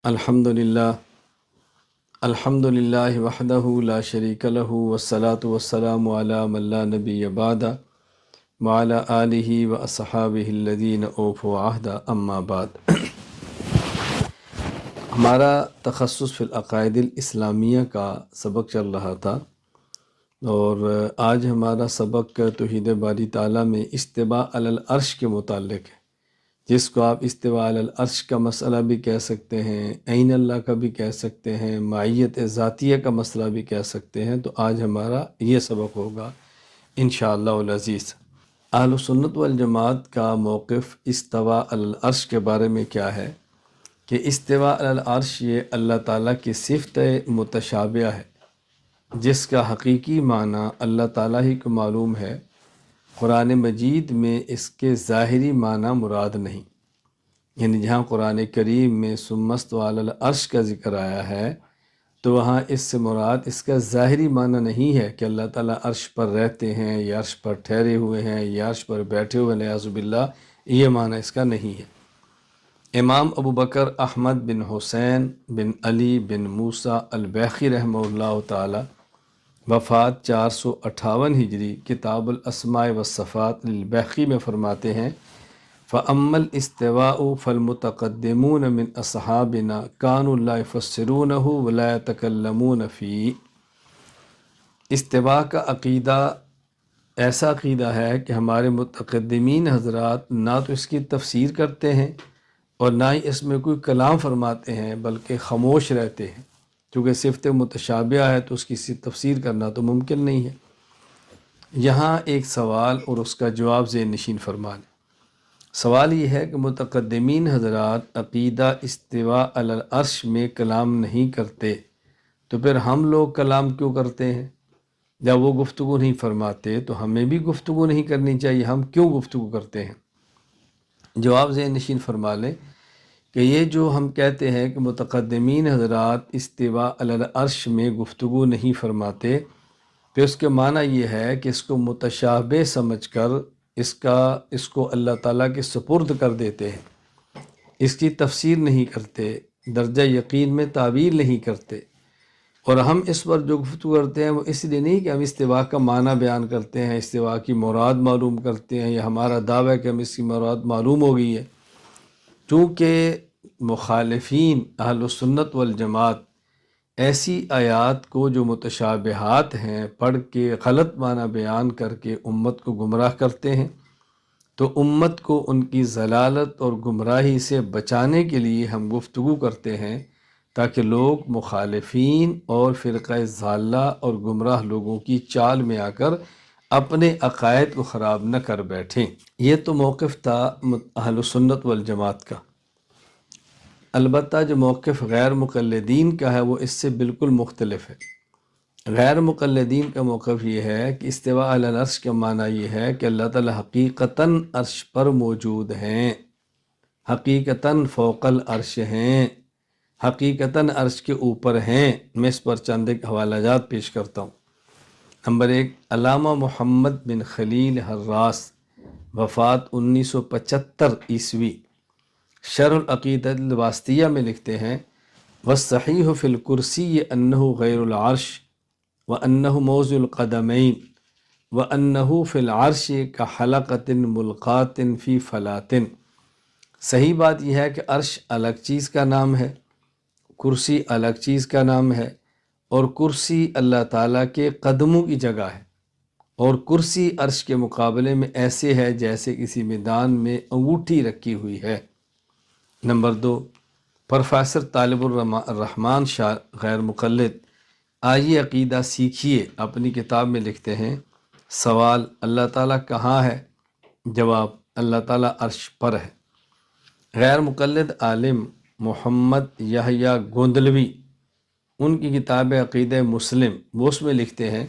الحمد للہ وحدہ لا شریک لہ والصلاة والسلام علی من لا نبی بعد وعلی آلہ واصحابہ الذین اوفوا عہدہ اما بعد۔ ہمارا تخصص فی العقائد الاسلامیہ کا سبق چل رہا تھا، اور آج ہمارا سبق توحید باری تعالیٰ میں استواء علی العرش کے متعلق ہے، جس کو آپ استواء علی العرش کا مسئلہ بھی کہہ سکتے ہیں، عین اللہ کا بھی کہہ سکتے ہیں، معیت ذاتیہ کا مسئلہ بھی کہہ سکتے ہیں۔ تو آج ہمارا یہ سبق ہوگا انشاءاللہ العزیز۔ اہل سنت والجماعت کا موقف استواء علی العرش کے بارے میں کیا ہے کہ استواء علی العرش یہ اللہ تعالیٰ کی صفت متشابہہ ہے، جس کا حقیقی معنی اللہ تعالیٰ ہی کو معلوم ہے۔ قرآن مجید میں اس کے ظاہری معنی مراد نہیں، یعنی جہاں قرآن کریم میں ثم استوى علی العرش کا ذکر آیا ہے تو وہاں اس سے مراد اس کا ظاہری معنی نہیں ہے کہ اللہ تعالیٰ عرش پر رہتے ہیں یا عرش پر ٹھہرے ہوئے ہیں یا عرش پر بیٹھے ہوئے ہیں، نعوذ باللہ، یہ معنی اس کا نہیں ہے۔ امام ابو بکر احمد بن حسین بن علی بن موسیٰ البیخی رحمہ اللہ تعالی، وفات 458 ہجری، کتاب الاسماء والصفات للبیخی میں فرماتے ہیں فَأَمَّا الْإِسْتِوَاءُ فَالْمُتَقَدِّمُونَ مِنْ أَصْحَابِنَا كَانُوا لَا يُفَسِّرُونَهُ وَلَا يَتَكَلَّمُونَ فِيهِ۔ استواء کا عقیدہ ایسا عقیدہ ہے کہ ہمارے متقدمین حضرات نہ تو اس کی تفسیر کرتے ہیں اور نہ ہی اس میں کوئی کلام فرماتے ہیں، بلکہ خاموش رہتے ہیں، کیونکہ صفت متشابہہ ہے تو اس کی تفسیر کرنا تو ممکن نہیں ہے۔ یہاں ایک سوال اور اس کا جواب ذہن نشین فرما لیں۔ سوال یہ ہے کہ متقدمین حضرات عقیدہ استواء علی العرش میں کلام نہیں کرتے، تو پھر ہم لوگ کلام کیوں کرتے ہیں؟ جب وہ گفتگو نہیں فرماتے تو ہمیں بھی گفتگو نہیں کرنی چاہیے، ہم کیوں گفتگو کرتے ہیں؟ جواب ذہن نشین فرما لیں کہ یہ جو ہم کہتے ہیں کہ متقدمین حضرات استواء علی العرش میں گفتگو نہیں فرماتے، تو اس کے معنی یہ ہے کہ اس کو متشابہ سمجھ کر اس کو اللہ تعالیٰ کے سپرد کر دیتے ہیں، اس کی تفسیر نہیں کرتے، درجہ یقین میں تعبیر نہیں کرتے، اور ہم اس پر جو گفتگو کرتے ہیں وہ اس لیے نہیں کہ ہم استواء کا معنی بیان کرتے ہیں، استواء کی مراد معلوم کرتے ہیں، یا ہمارا دعویٰ ہے کہ ہم اس کی مراد معلوم ہو گئی ہے۔ چونکہ مخالفین اہل سنت والجماعت ایسی آیات کو جو متشابہات ہیں پڑھ کے غلط معنی بیان کر کے امت کو گمراہ کرتے ہیں، تو امت کو ان کی ضلالت اور گمراہی سے بچانے کے لیے ہم گفتگو کرتے ہیں، تاکہ لوگ مخالفین اور فرقہ ضالہ اور گمراہ لوگوں کی چال میں آ کر اپنے عقائد کو خراب نہ کر بیٹھیں۔ یہ تو موقف تھا اہل سنت والجماعت کا۔ البتہ جو موقف غیر مقلدین کا ہے وہ اس سے بالکل مختلف ہے۔ غیر مقلدین کا موقف یہ ہے کہ استواء علی العرش کا معنی یہ ہے کہ اللہ تعالی حقیقتاً عرش پر موجود ہیں، حقیقتاً فوق العرش ہیں، حقیقتاً عرش کے اوپر ہیں۔ میں اس پر چند ایک حوالہ جات پیش کرتا ہوں۔ نمبر 1، علامہ محمد بن خلیل حراس، وفات 1975 عیسوی، شرح العقیدہ الواسطیہ میں لکھتے ہیں والصحیح فی الکرسی انہ غیر العرش وانہ موضع القدمین وانہ فی العرش کحلقۃ ملقاۃ فی فلاۃ۔ صحیح بات یہ ہے کہ عرش الگ چیز کا نام ہے، کرسی الگ چیز کا نام ہے، اور کرسی اللہ تعالیٰ کے قدموں کی جگہ ہے، اور کرسی عرش کے مقابلے میں ایسے ہے جیسے کسی میدان میں انگوٹھی رکھی ہوئی ہے۔ نمبر 2، پروفیسر طالب الرحمن شاہ غیر مقلد، آئیے عقیدہ سیکھیے، اپنی کتاب میں لکھتے ہیں سوال، اللہ تعالیٰ کہاں ہے؟ جواب، اللہ تعالیٰ عرش پر ہے۔ غیر مقلد عالم محمد یحییٰ گوندلوی، ان کی کتاب عقیدہ مسلم، وہ اس میں لکھتے ہیں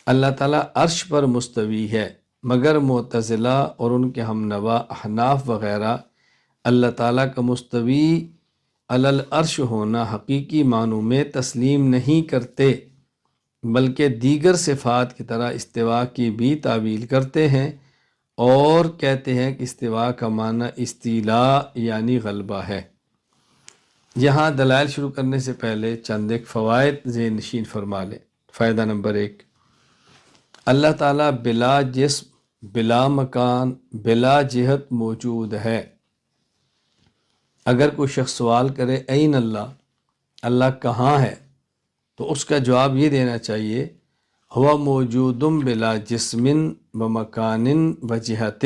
اللہ تعالیٰ عرش پر مستوی ہے، مگر معتزلہ اور ان کے ہم نوا احناف وغیرہ اللہ تعالیٰ کا مستوی علی العرش ہونا حقیقی معنوں میں تسلیم نہیں کرتے، بلکہ دیگر صفات کی طرح استواء کی بھی تعویل کرتے ہیں، اور کہتے ہیں کہ استواء کا معنی استیلاء یعنی غلبہ ہے۔ یہاں دلائل شروع کرنے سے پہلے چند ایک فوائد ذہن نشین فرما لیں۔ فائدہ نمبر 1، اللہ تعالیٰ بلا جسم، بلا مکان، بلا جہت موجود ہے۔ اگر کوئی شخص سوال کرے این اللہ، اللہ کہاں ہے، تو اس کا جواب یہ دینا چاہیے ہوا موجودم بلا جسم و مکان و جہت،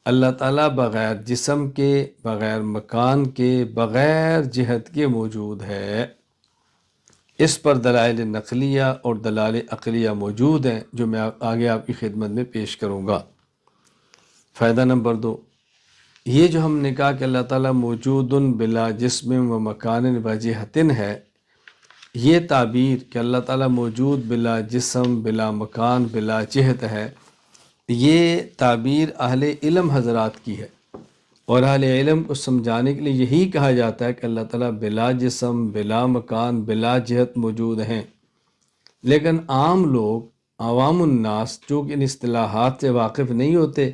اللہ تعالیٰ بغیر جسم کے، بغیر مکان کے، بغیر جہت کے موجود ہے۔ اس پر دلائل نقلیہ اور دلائل عقلیہ موجود ہیں جو میں آگے آپ کی خدمت میں پیش کروں گا۔ فائدہ نمبر 2، یہ جو ہم نے کہا کہ اللہ تعالیٰ موجود بلا جسم و مکان و جہت ہے، یہ تعبیر کہ اللہ تعالیٰ موجود بلا جسم، بلا مکان، بلا جہت ہے، یہ تعبیر اہل علم حضرات کی ہے، اور اہل علم کو سمجھانے کے لیے یہی کہا جاتا ہے کہ اللہ تعالیٰ بلا جسم، بلا مکان، بلا جہت موجود ہیں۔ لیکن عام لوگ، عوام الناس، جو کہ ان اصطلاحات سے واقف نہیں ہوتے،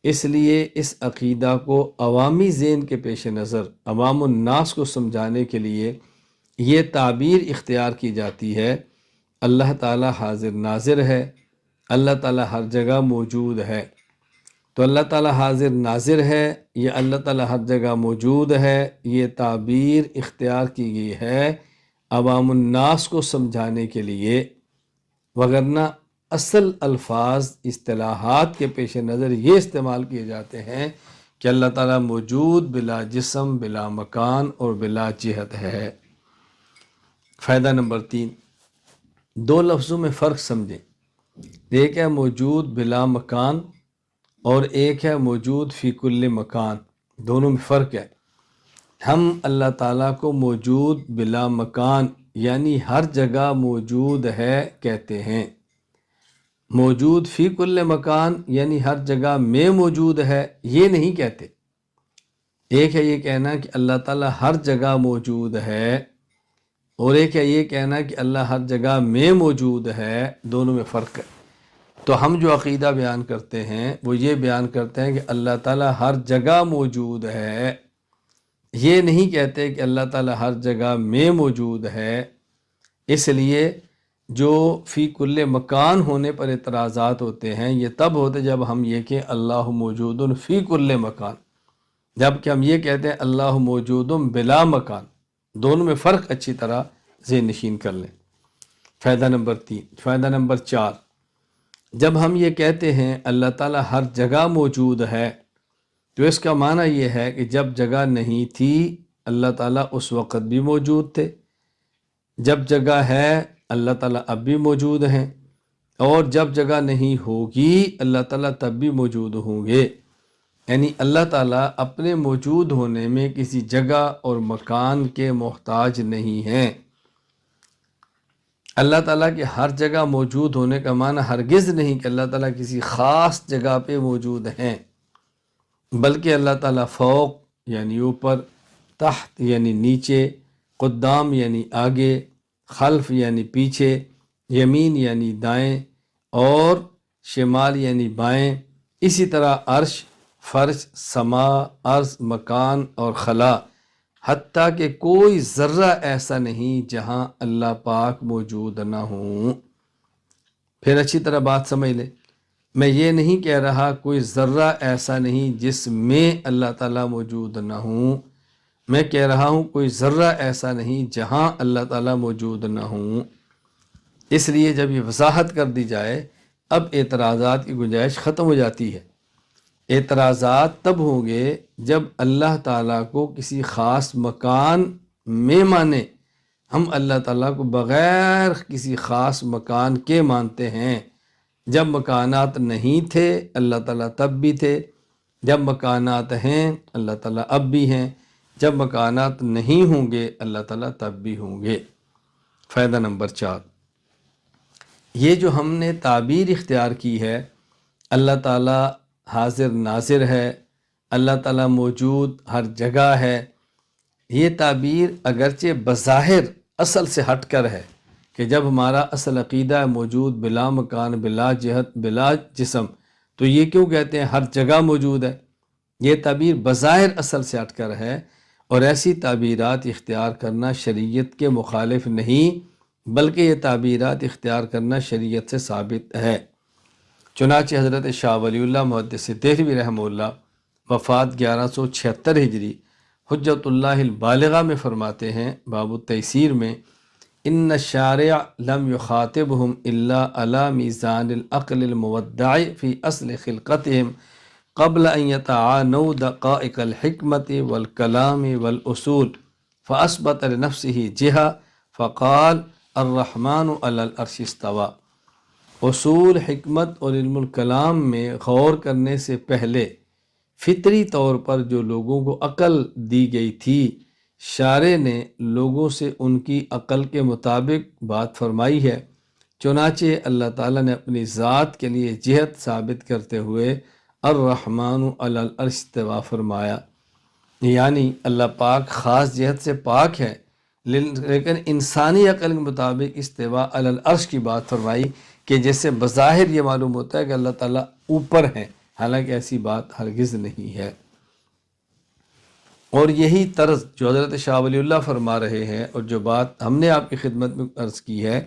اس لیے اس عقیدہ کو عوامی ذہن کے پیش نظر عوام الناس کو سمجھانے کے لیے یہ تعبیر اختیار کی جاتی ہے، اللہ تعالیٰ حاضر ناظر ہے، اللہ تعالیٰ ہر جگہ موجود ہے۔ تو اللہ تعالیٰ حاضر ناظر ہے یا اللہ تعالیٰ ہر جگہ موجود ہے، یہ تعبیر اختیار کی گئی ہے عوام الناس کو سمجھانے کے لیے، وگرنہ اصل الفاظ اصطلاحات کے پیش نظر یہ استعمال کیے جاتے ہیں کہ اللہ تعالیٰ موجود بلا جسم، بلا مکان اور بلا جہت ہے۔ فائدہ نمبر 3، 2 لفظوں میں فرق سمجھیں، ایک ہے موجود بلا مکان اور ایک ہے موجود فی کل مکان، دونوں میں فرق ہے۔ ہم اللہ تعالیٰ کو موجود بلا مکان یعنی ہر جگہ موجود ہے کہتے ہیں، موجود فی کل مکان یعنی ہر جگہ میں موجود ہے یہ نہیں کہتے۔ ایک ہے یہ کہنا کہ اللہ تعالیٰ ہر جگہ موجود ہے، اور ایک ہے یہ کہنا کہ اللہ ہر جگہ میں موجود ہے، دونوں میں فرق ہے۔ تو ہم جو عقیدہ بیان کرتے ہیں وہ یہ بیان کرتے ہیں کہ اللہ تعالیٰ ہر جگہ موجود ہے، یہ نہیں کہتے کہ اللہ تعالیٰ ہر جگہ میں موجود ہے۔ اس لیے جو فی کل مکان ہونے پر اعتراضات ہوتے ہیں یہ تب ہوتے جب ہم یہ کہ اللہ موجود فی کل مکان، جب کہ ہم یہ کہتے ہیں اللہ موجود بلا مکان، دونوں میں فرق اچھی طرح ذہن نشین کر لیں۔ فائدہ نمبر 3، فائدہ نمبر 4، جب ہم یہ کہتے ہیں اللہ تعالیٰ ہر جگہ موجود ہے تو اس کا معنی یہ ہے کہ جب جگہ نہیں تھی اللہ تعالیٰ اس وقت بھی موجود تھے، جب جگہ ہے اللہ تعالیٰ اب بھی موجود ہیں، اور جب جگہ نہیں ہوگی اللہ تعالیٰ تب بھی موجود ہوں گے۔ یعنی اللہ تعالیٰ اپنے موجود ہونے میں کسی جگہ اور مکان کے محتاج نہیں ہیں۔ اللہ تعالیٰ کے ہر جگہ موجود ہونے کا معنی ہرگز نہیں کہ اللہ تعالیٰ کسی خاص جگہ پہ موجود ہیں، بلکہ اللہ تعالیٰ فوق یعنی اوپر، تحت یعنی نیچے، قدام یعنی آگے، خلف یعنی پیچھے، یمین یعنی دائیں، اور شمال یعنی بائیں، اسی طرح عرش، فرش، سما، عرض، مکان اور خلا، حتیٰ کہ کوئی ذرہ ایسا نہیں جہاں اللہ پاک موجود نہ ہوں۔ پھر اچھی طرح بات سمجھ لیں، میں یہ نہیں کہہ رہا کوئی ذرہ ایسا نہیں جس میں اللہ تعالیٰ موجود نہ ہوں، میں کہہ رہا ہوں کوئی ذرہ ایسا نہیں جہاں اللہ تعالیٰ موجود نہ ہوں۔ اس لیے جب یہ وضاحت کر دی جائے اب اعتراضات کی گنجائش ختم ہو جاتی ہے۔ اعتراضات تب ہوں گے جب اللہ تعالیٰ کو کسی خاص مکان میں مانے، ہم اللہ تعالیٰ کو بغیر کسی خاص مکان کے مانتے ہیں۔ جب مکانات نہیں تھے اللہ تعالیٰ تب بھی تھے، جب مکانات ہیں اللہ تعالیٰ اب بھی ہیں، جب مکانات نہیں ہوں گے اللہ تعالیٰ تب بھی ہوں گے۔ فائدہ نمبر 4، یہ جو ہم نے تعبیر اختیار کی ہے اللہ تعالیٰ حاضر ناظر ہے، اللہ تعالیٰ موجود ہر جگہ ہے، یہ تعبیر اگرچہ بظاہر اصل سے ہٹ کر ہے کہ جب ہمارا اصل عقیدہ ہے موجود بلا مکان، بلا جہت، بلا جسم، تو یہ کیوں کہتے ہیں ہر جگہ موجود ہے، یہ تعبیر بظاہر اصل سے ہٹ کر ہے، اور ایسی تعبیرات اختیار کرنا شریعت کے مخالف نہیں، بلکہ یہ تعبیرات اختیار کرنا شریعت سے ثابت ہے۔ چنانچہ حضرت شاہ ولی اللہ محدث دہلوی رحمہ اللہ وفات 1176 ہجری حجت اللہ البالغہ میں فرماتے ہیں، باب التیسیر میں، ان الشارع لم يخاطبهم الا على میزان العقل المودع فی اصل خلقتهم قبل ان يتعانوا دقائق الحکمت والکلام والاصول فاثبت لنفسه جہہ فقال الرحمن علی العرش استوى۔ اصول، حکمت اور علم الکلام میں غور کرنے سے پہلے فطری طور پر جو لوگوں کو عقل دی گئی تھی، شارع نے لوگوں سے ان کی عقل کے مطابق بات فرمائی ہے۔ چنانچہ اللہ تعالیٰ نے اپنی ذات کے لیے جہت ثابت کرتے ہوئے الرحمن علی العرش استویٰ فرمایا، یعنی اللہ پاک خاص جہت سے پاک ہے، لیکن انسانی عقل کے مطابق استواء علی العرش کی بات فرمائی کہ جیسے بظاہر یہ معلوم ہوتا ہے کہ اللہ تعالیٰ اوپر ہیں، حالانکہ ایسی بات ہرگز نہیں ہے۔ اور یہی طرز جو حضرت شاہ ولی اللہ فرما رہے ہیں اور جو بات ہم نے آپ کی خدمت میں عرض کی ہے،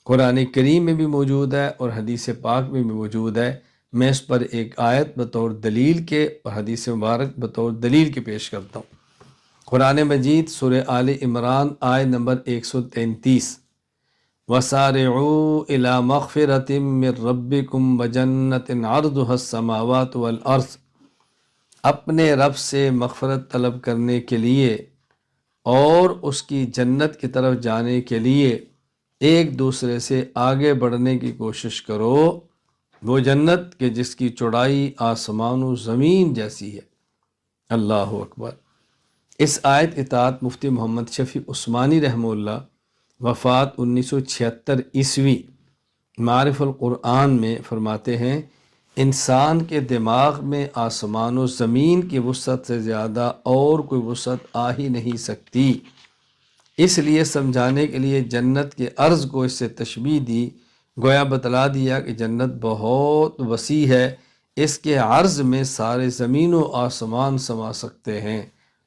قرآن کریم میں بھی موجود ہے اور حدیث پاک میں بھی موجود ہے۔ میں اس پر ایک آیت بطور دلیل کے اور حدیث مبارک بطور دلیل کے پیش کرتا ہوں۔ قرآن مجید سورہ آل عمران آیت نمبر 133، وَسَارِعُوا إِلَى مَغْفِرَةٍ مِّن رَبِّكُمْ وَجَنَّةٍ عَرْضُهَا السَّمَاوَاتُ وَالْأَرْضُ، اپنے رب سے مغفرت طلب کرنے کے لیے اور اس کی جنت کی طرف جانے کے لیے ایک دوسرے سے آگے بڑھنے کی کوشش کرو، وہ جنت کہ جس کی چوڑائی آسمان و زمین جیسی ہے۔ اللہ اکبر۔ اس آیت کے تحت مفتی محمد شفیع عثمانی رحمہ اللہ وفات 1976 عیسوی معارف القرآن میں فرماتے ہیں، انسان کے دماغ میں آسمان و زمین کی وسعت سے زیادہ اور کوئی وسعت آ ہی نہیں سکتی، اس لیے سمجھانے کے لیے جنت کے عرض کو اس سے تشبیہ دی، گویا بتلا دیا کہ جنت بہت وسیع ہے، اس کے عرض میں سارے زمین و آسمان سما سکتے ہیں۔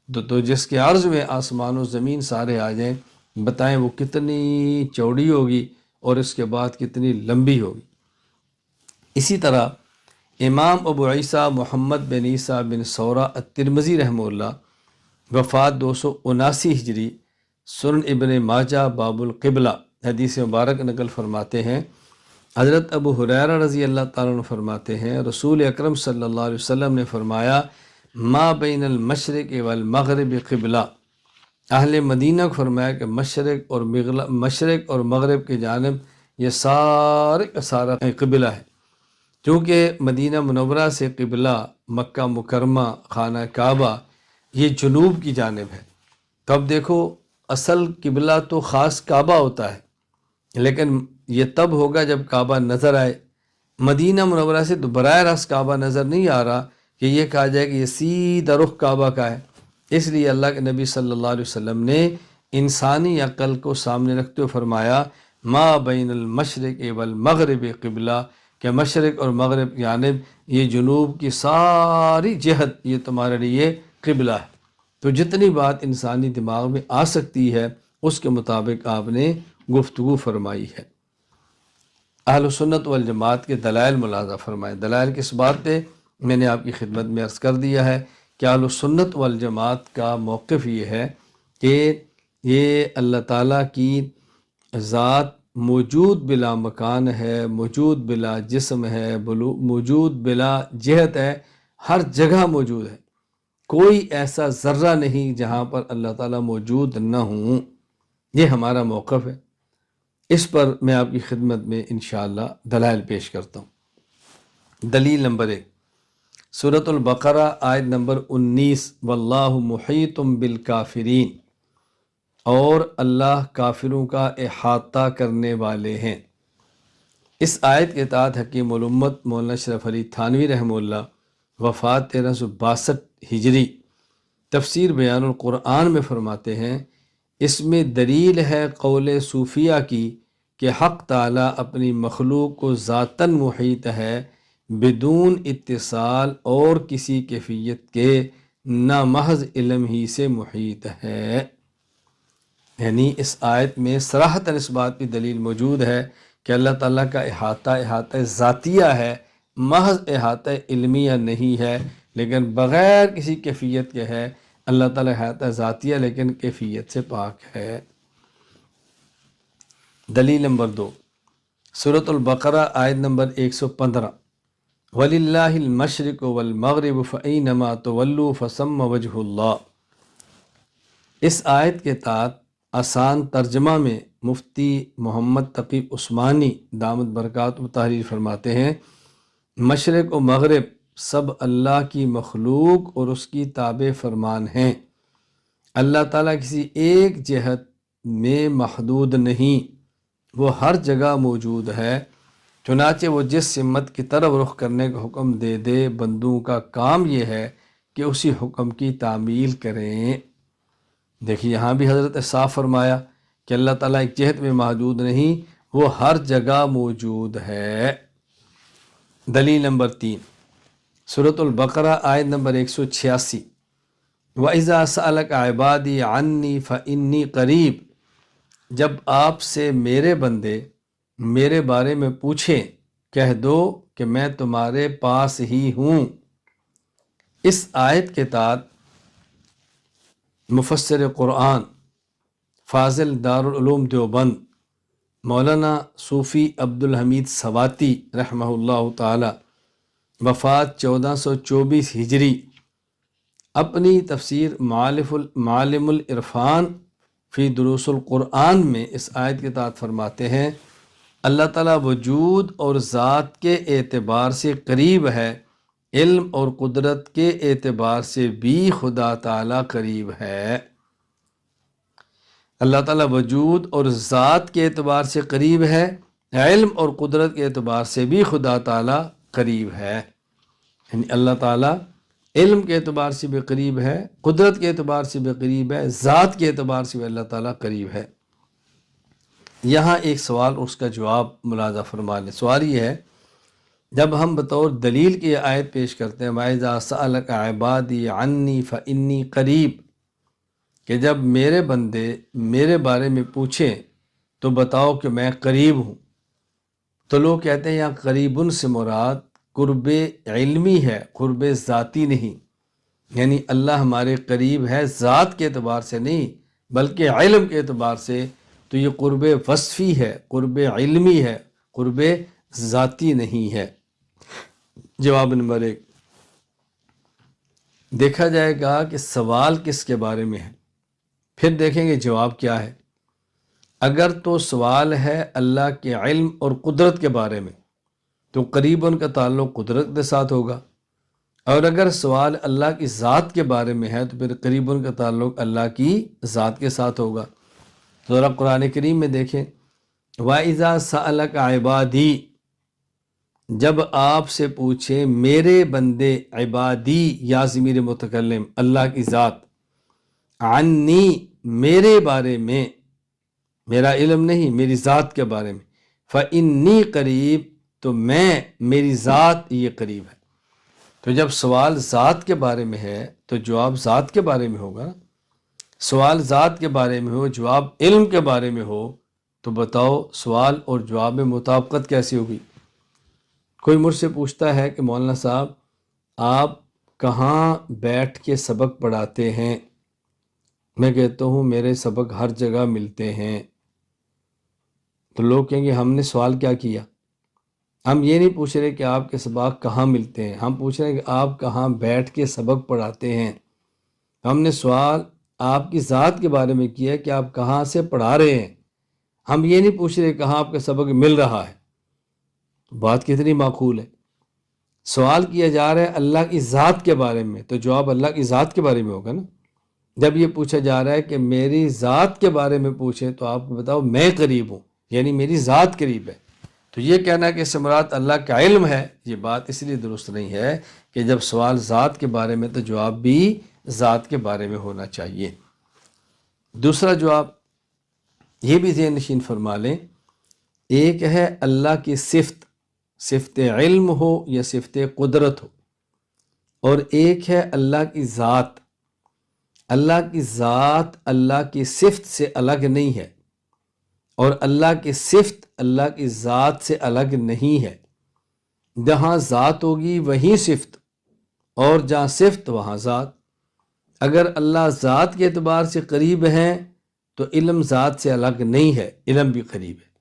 تو جس کے عرض میں آسمان و زمین سارے آ جائیں، بتائیں وہ کتنی چوڑی ہوگی اور اس کے بعد کتنی لمبی ہوگی۔ اسی طرح امام ابو عیسیٰ محمد بن عیسیٰ بن ثورہ الترمذی رحمہ اللہ وفات 279 ہجری سنن ابن ماجہ باب القبلہ حدیث مبارک نقل فرماتے ہیں، حضرت ابو ہریرہ رضی اللہ تعالیٰ عنہ فرماتے ہیں، رسول اکرم صلی اللہ علیہ وسلم نے فرمایا، ما بین المشرق والمغرب قبلہ، اہل مدینہ کو فرمایا کہ مشرق اور مغرب کی جانب یہ سارے کا سارا قبلہ ہے، چونکہ مدینہ منورہ سے قبلہ مکہ مکرمہ خانہ کعبہ یہ جنوب کی جانب ہے۔ تو اب دیکھو، اصل قبلہ تو خاص کعبہ ہوتا ہے، لیکن یہ تب ہوگا جب کعبہ نظر آئے۔ مدینہ منورہ سے تو براہ راست کعبہ نظر نہیں آ رہا کہ یہ کہا جائے کہ یہ سیدھا رخ کعبہ کا ہے، اس لیے اللہ کے نبی صلی اللہ علیہ وسلم نے انسانی عقل کو سامنے رکھتے ہوئے فرمایا، ما بین المشرق والمغرب قبلہ، کہ مشرق اور مغرب کی جانب یہ جنوب کی ساری جہت یہ تمہارے لیے قبلہ ہے۔ تو جتنی بات انسانی دماغ میں آ سکتی ہے اس کے مطابق آپ نے گفتگو فرمائی ہے۔ اہل سنت والجماعت کے دلائل ملاحظہ فرمائے۔ دلائل کس بات پہ؟ میں نے آپ کی خدمت میں عرض کر دیا ہے کہ اہل سنت والجماعت کا موقف یہ ہے کہ یہ اللہ تعالیٰ کی ذات موجود بلا مکان ہے، موجود بلا جسم ہے، موجود بلا جہت ہے، ہر جگہ موجود ہے، کوئی ایسا ذرہ نہیں جہاں پر اللہ تعالیٰ موجود نہ ہوں۔ یہ ہمارا موقف ہے، اس پر میں آپ کی خدمت میں انشاءاللہ دلائل پیش کرتا ہوں۔ دلیل نمبر 1، سورۃ البقرہ آیت نمبر 19، واللہ محیط بالکافرین، اور اللہ کافروں کا احاطہ کرنے والے ہیں۔ اس آیت کے تحت حکیم الامت مولانا اشرف علی تھانوی رحمہ اللہ وفات 1362 ہجری تفسیر بیان القرآن میں فرماتے ہیں، اس میں دلیل ہے قول صوفیہ کی کہ حق تعالیٰ اپنی مخلوق کو ذاتاً محیط ہے بدون اتصال اور کسی کیفیت کے، نہ محض علم ہی سے محیط ہے۔ یعنی اس آیت میں صراحتاً اس بات کی دلیل موجود ہے کہ اللہ تعالیٰ کا احاطہ ذاتیہ ہے، محض احاطہ علمیہ نہیں ہے، لیکن بغیر کسی کیفیت کے ہے۔ اللہ تعالیٰ احاطہ ذاتیہ لیکن کیفیت سے پاک ہے۔ دلیل نمبر 2، سورۃ البقرہ آیت نمبر 115، وَلِلَّهِ الْمَشْرِقُ وَالْمَغْرِبُ فَأَيْنَمَا تُوَلُّوا فَثَمَّ وَجْهُ اللَّهِ۔ اس آیت کے تحت آسان ترجمہ میں مفتی محمد تقی عثمانی دامت برکات و تحریر فرماتے ہیں، مشرق و مغرب سب اللہ کی مخلوق اور اس کی تابع فرمان ہیں۔ اللہ تعالیٰ کسی ایک جہت میں محدود نہیں، وہ ہر جگہ موجود ہے، چنانچہ وہ جس سمت کی طرف رخ کرنے کا حکم دے دے، بندوں کا کام یہ ہے کہ اسی حکم کی تعمیل کریں۔ دیکھیے یہاں بھی حضرت صاف فرمایا کہ اللہ تعالیٰ ایک جہت میں موجود نہیں، وہ ہر جگہ موجود ہے۔ دلیل نمبر 3، سورۃ البقرہ آیت نمبر 186، وَإِذَا سَأَلَكَ عِبَادِي عَنِّي فَإِنِّي قَرِيبٌ، جب آپ سے میرے بندے میرے بارے میں پوچھیں، کہہ دو کہ میں تمہارے پاس ہی ہوں۔ اس آیت کے تحت مفسر قرآن فاضل دارالعلوم دیوبند مولانا صوفی عبدالحمید سواتی رحمہ اللہ تعالی، وفات 1424 ہجری، اپنی تفسیر معالم العرفان فی دروس القرآن میں اس آیت کے تحت فرماتے ہیں، اللہ تعالیٰ وجود اور ذات کے اعتبار سے قریب ہے، علم اور قدرت کے اعتبار سے بھی خدا تعالیٰ قریب ہے۔ اللہ تعالیٰ وجود اور ذات کے اعتبار سے قریب ہے، علم اور قدرت کے اعتبار سے بھی خدا تعالیٰ قریب ہے۔ یعنی اللہ تعالیٰ علم کے اعتبار سے بھی قریب ہے، قدرت کے اعتبار سے بھی قریب ہے، ذات کے اعتبار سے بھی اللہ تعالیٰ قریب ہے۔ یہاں ایک سوال اور اس کا جواب ملاحظہ فرما لیں۔ سوال یہ ہے، جب ہم بطور دلیل کی یہ آیت پیش کرتے ہیں وَإِذَا سَأَلَكَ عِبَادِي عَنِّي فَإِنِّي قَرِيبٌ، کہ جب میرے بندے میرے بارے میں پوچھیں تو بتاؤ کہ میں قریب ہوں، تو لوگ کہتے ہیں یہاں قریبن سے مراد قرب علمی ہے، قرب ذاتی نہیں۔ یعنی اللہ ہمارے قریب ہے ذات کے اعتبار سے نہیں بلکہ علم کے اعتبار سے، تو یہ قرب وصفی ہے، قرب علمی ہے، قرب ذاتی نہیں ہے۔ جواب نمبر 1، دیکھا جائے گا کہ سوال کس کے بارے میں ہے، پھر دیکھیں گے جواب کیا ہے۔ اگر تو سوال ہے اللہ کے علم اور قدرت کے بارے میں تو قریباً کا تعلق قدرت کے ساتھ ہوگا، اور اگر سوال اللہ کی ذات کے بارے میں ہے تو پھر قریباً کا تعلق اللہ کی ذات کے ساتھ ہوگا۔ ذرا قرآن کریم میں دیکھیں، وَإِذَا سَأَلَكَ عِبَادِي، جب آپ سے پوچھیں میرے بندے، عبادی یا ضمیر متکلم اللہ کی ذات، عنی میرے بارے میں، میرا علم نہیں میری ذات کے بارے میں، فإنی قریب تو میں، میری ذات یہ قریب ہے۔ تو جب سوال ذات کے بارے میں ہے تو جواب ذات کے بارے میں ہوگا۔ سوال ذات کے بارے میں ہو، جواب علم کے بارے میں ہو، تو بتاؤ سوال اور جواب میں مطابقت کیسی ہوگی؟ کوئی مجھ سے پوچھتا ہے کہ مولانا صاحب آپ کہاں بیٹھ کے سبق پڑھاتے ہیں؟ میں کہتا ہوں میرے سبق ہر جگہ ملتے ہیں۔ تو لوگ کہیں گے ہم نے سوال کیا کیا؟ ہم یہ نہیں پوچھ رہے کہ آپ کے سبق کہاں ملتے ہیں، ہم پوچھ رہے ہیں کہ آپ کہاں بیٹھ کے سبق پڑھاتے ہیں۔ ہم نے سوال آپ کی ذات کے بارے میں کیا کہ آپ کہاں سے پڑھا رہے ہیں، ہم یہ نہیں پوچھ رہے کہاں آپ کا سبق مل رہا ہے۔ بات کتنی معقول ہے۔ سوال کیا جا رہا ہے اللہ کی ذات کے بارے میں تو جواب اللہ کی ذات کے بارے میں ہوگا نا۔ جب یہ پوچھا جا رہا ہے کہ میری ذات کے بارے میں پوچھیں تو آپ کو بتاؤ میں قریب ہوں، یعنی میری ذات قریب ہے۔ تو یہ کہنا کہ اس سے مراد اللہ کا علم ہے، یہ بات اس لیے درست نہیں ہے کہ جب سوال ذات کے بارے میں تو جواب بھی ذات کے بارے میں ہونا چاہیے۔ دوسرا جواب یہ بھی ذہن نشین فرما لیں، ایک ہے اللہ کی صفت علم ہو یا صفت قدرت ہو، اور ایک ہے اللہ کی ذات اللہ کی ذات اللہ کی صفت سے الگ نہیں ہے، اور اللہ کی صفت اللہ کی ذات سے الگ نہیں ہے۔ جہاں ذات ہوگی وہیں صفت، اور جہاں صفت وہاں ذات۔ اگر اللہ ذات کے اعتبار سے قریب ہیں تو علم ذات سے الگ نہیں ہے، علم بھی قریب ہے،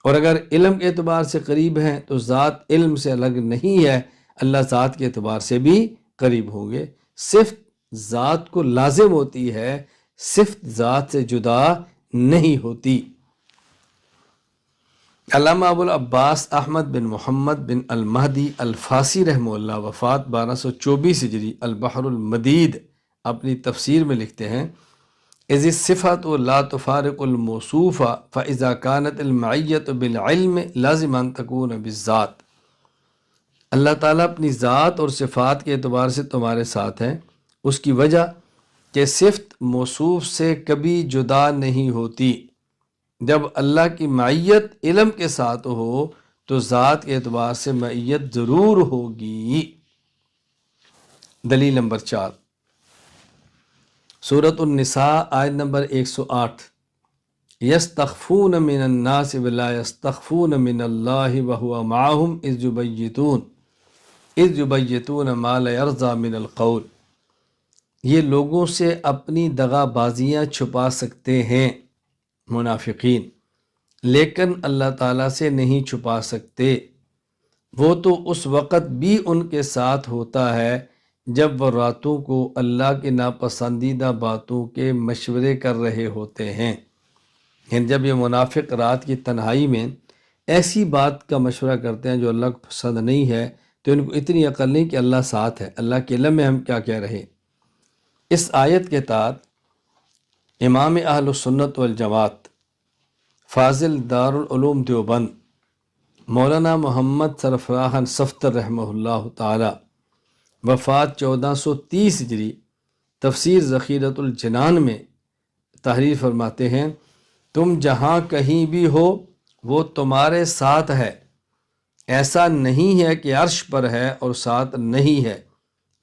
اور اگر علم کے اعتبار سے قریب ہیں تو ذات علم سے الگ نہیں ہے، اللہ ذات کے اعتبار سے بھی قریب ہوں گے۔ صفت ذات کو لازم ہوتی ہے، صفت ذات سے جدا نہیں ہوتی۔ علامہ ابو العباس احمد بن محمد بن المہدی الفاسی رحمہ اللہ، وفات 1224 ہجری، البحر المدید اپنی تفسیر میں لکھتے ہیں، اذ الصفات لا تفارق الموصوف فاذا كانت المعیت بالعلم لازم ان تكون بالذات۔ اللہ تعالیٰ اپنی ذات اور صفات کے اعتبار سے تمہارے ساتھ ہیں، اس کی وجہ کہ صفت موصوف سے کبھی جدا نہیں ہوتی۔ جب اللہ کی معیت علم کے ساتھ ہو تو ذات کے اعتبار سے معیت ضرور ہوگی۔ دلیل نمبر 4، سورۃ النساء آیت نمبر 108، یستخفون من الناس ولا یستخفون من اللہ وہو معہم اذ یبیتون ما لا یرضی من القول۔ یہ لوگوں سے اپنی دغا بازیاں چھپا سکتے ہیں منافقین، لیکن اللہ تعالیٰ سے نہیں چھپا سکتے۔ وہ تو اس وقت بھی ان کے ساتھ ہوتا ہے جب وہ راتوں کو اللہ کے ناپسندیدہ باتوں کے مشورے کر رہے ہوتے ہیں۔ یعنی جب یہ منافق رات کی تنہائی میں ایسی بات کا مشورہ کرتے ہیں جو اللہ کو پسند نہیں ہے، تو ان کو اتنی عقل نہیں کہ اللہ ساتھ ہے، اللہ کے علم میں ہم کیا کہہ رہے۔ اس آیت کے تحت امام اہل سنت والجماعت فاضل دارالعلوم دیوبند مولانا محمد سرفراز صفتر رحمہ اللہ تعالی، وفات 1430 ہجری، تفسیر ذخیرۃ الجنان میں تحریر فرماتے ہیں، تم جہاں کہیں بھی ہو وہ تمہارے ساتھ ہے، ایسا نہیں ہے کہ عرش پر ہے اور ساتھ نہیں ہے،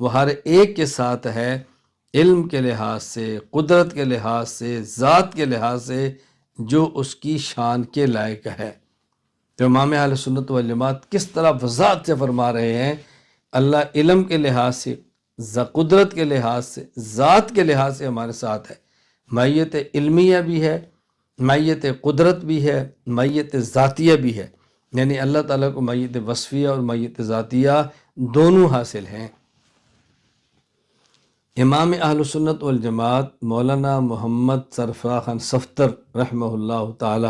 وہ ہر ایک کے ساتھ ہے، علم کے لحاظ سے، قدرت کے لحاظ سے، ذات کے لحاظ سے، جو اس کی شان کے لائق ہے۔ تو امام اہل سنت والجماعت کس طرح وضاحت سے فرما رہے ہیں، اللہ علم کے لحاظ سے، قدرت کے لحاظ سے، ذات کے لحاظ سے ہمارے ساتھ ہے۔ معیت علمیہ بھی ہے، معیت قدرت بھی ہے، معیت ذاتیہ بھی ہے، یعنی اللہ تعالیٰ کو معیت وصفیہ اور معیت ذاتیہ دونوں حاصل ہیں۔ امام اہل سنت والجماعت مولانا محمد سرفراز صفتر رحمہ اللہ تعالی،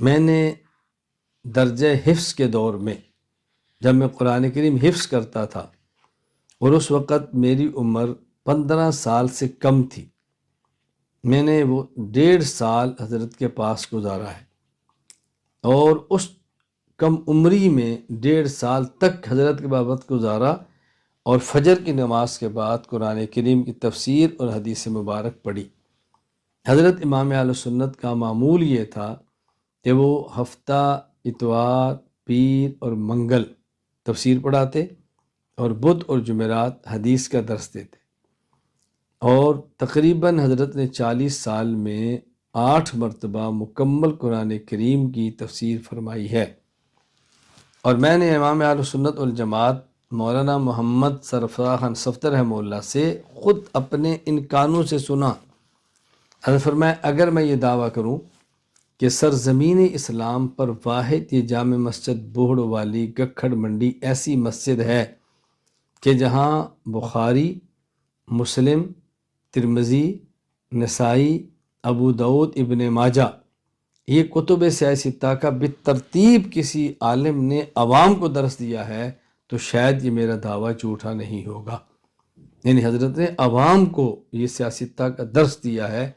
میں نے درجہ حفظ کے دور میں جب میں قرآن کریم حفظ کرتا تھا اور اس وقت میری عمر 15 سال سے کم تھی، میں نے وہ 1.5 سال حضرت کے پاس گزارا ہے، اور اس کم عمری میں 1.5 سال تک حضرت کے بابت گزارا، اور فجر کی نماز کے بعد قرآن کریم کی تفسیر اور حدیث مبارک پڑھی۔ حضرت امام اہل سنت کا معمول یہ تھا کہ وہ ہفتہ اتوار، پیر اور منگل تفسیر پڑھاتے، اور بدھ اور جمعرات حدیث کا درس دیتے، اور تقریباً حضرت نے 40 سال میں 8 مرتبہ مکمل قرآن کریم کی تفسیر فرمائی ہے۔ اور میں نے امام اہل سنت والجماعت مولانا محمد سرفراز صفتر رحمہ اللہ سے خود اپنے ان کانوں سے سنا، حضرت فرمایا اگر میں یہ دعویٰ کروں کہ سرزمین اسلام پر واحد یہ جامع مسجد بوہڑ والی گکھڑ منڈی ایسی مسجد ہے کہ جہاں بخاری، مسلم، ترمذی، نسائی، ابو داؤد، ابن ماجہ، یہ کتب سیاستہ کا بالترتیب کسی عالم نے عوام کو درس دیا ہے، تو شاید یہ میرا دعویٰ جھوٹا نہیں ہوگا۔ یعنی حضرت نے عوام کو یہ سیاستہ کا درس دیا ہے۔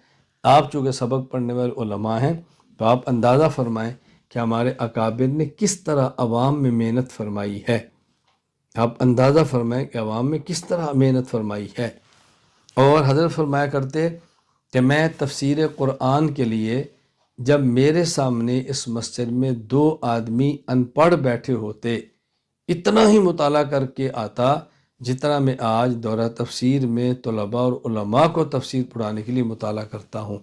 آپ چونکہ سبق پڑھنے والے علماء ہیں تو آپ اندازہ فرمائیں کہ ہمارے اکابر نے کس طرح عوام میں محنت فرمائی ہے، آپ اندازہ فرمائیں کہ عوام میں کس طرح محنت فرمائی ہے۔ اور حضرت فرمایا کرتے کہ میں تفسیر قرآن کے لیے جب میرے سامنے اس مسجد میں 2 آدمی ان پڑھ بیٹھے ہوتے، اتنا ہی مطالعہ کر کے آتا جتنا میں آج دورہ تفسیر میں طلباء اور علماء کو تفسیر پڑھانے کے لیے مطالعہ کرتا ہوں۔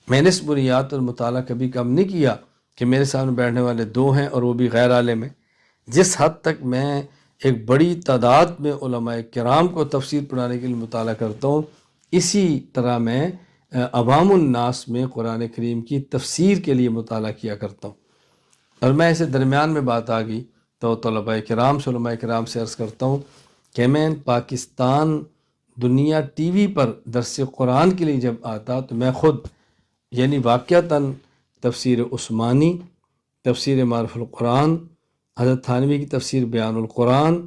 میں نے اس بنیاد پر مطالعہ کبھی کم نہیں کیا کہ میرے سامنے بیٹھنے والے 2 ہیں اور وہ بھی غیر عالم ہیں۔ جس حد تک میں ایک بڑی تعداد میں علماء کرام کو تفسیر پڑھانے کے لیے مطالعہ کرتا ہوں، اسی طرح میں عوام الناس میں قرآن کریم کی تفسیر کے لیے مطالعہ کیا کرتا ہوں۔ اور میں اسے درمیان میں بات آ گئی تو طلباء کرام سے علماء کرام سے عرض کرتا ہوں کہ میں پاکستان دنیا ٹی وی پر درس قرآن کے لیے جب آتا تو میں خود یعنی واقعتاً تفسیر عثمانی، تفسیر معرف القرآن، حضرت تھانوی کی تفسیر بیان القرآن،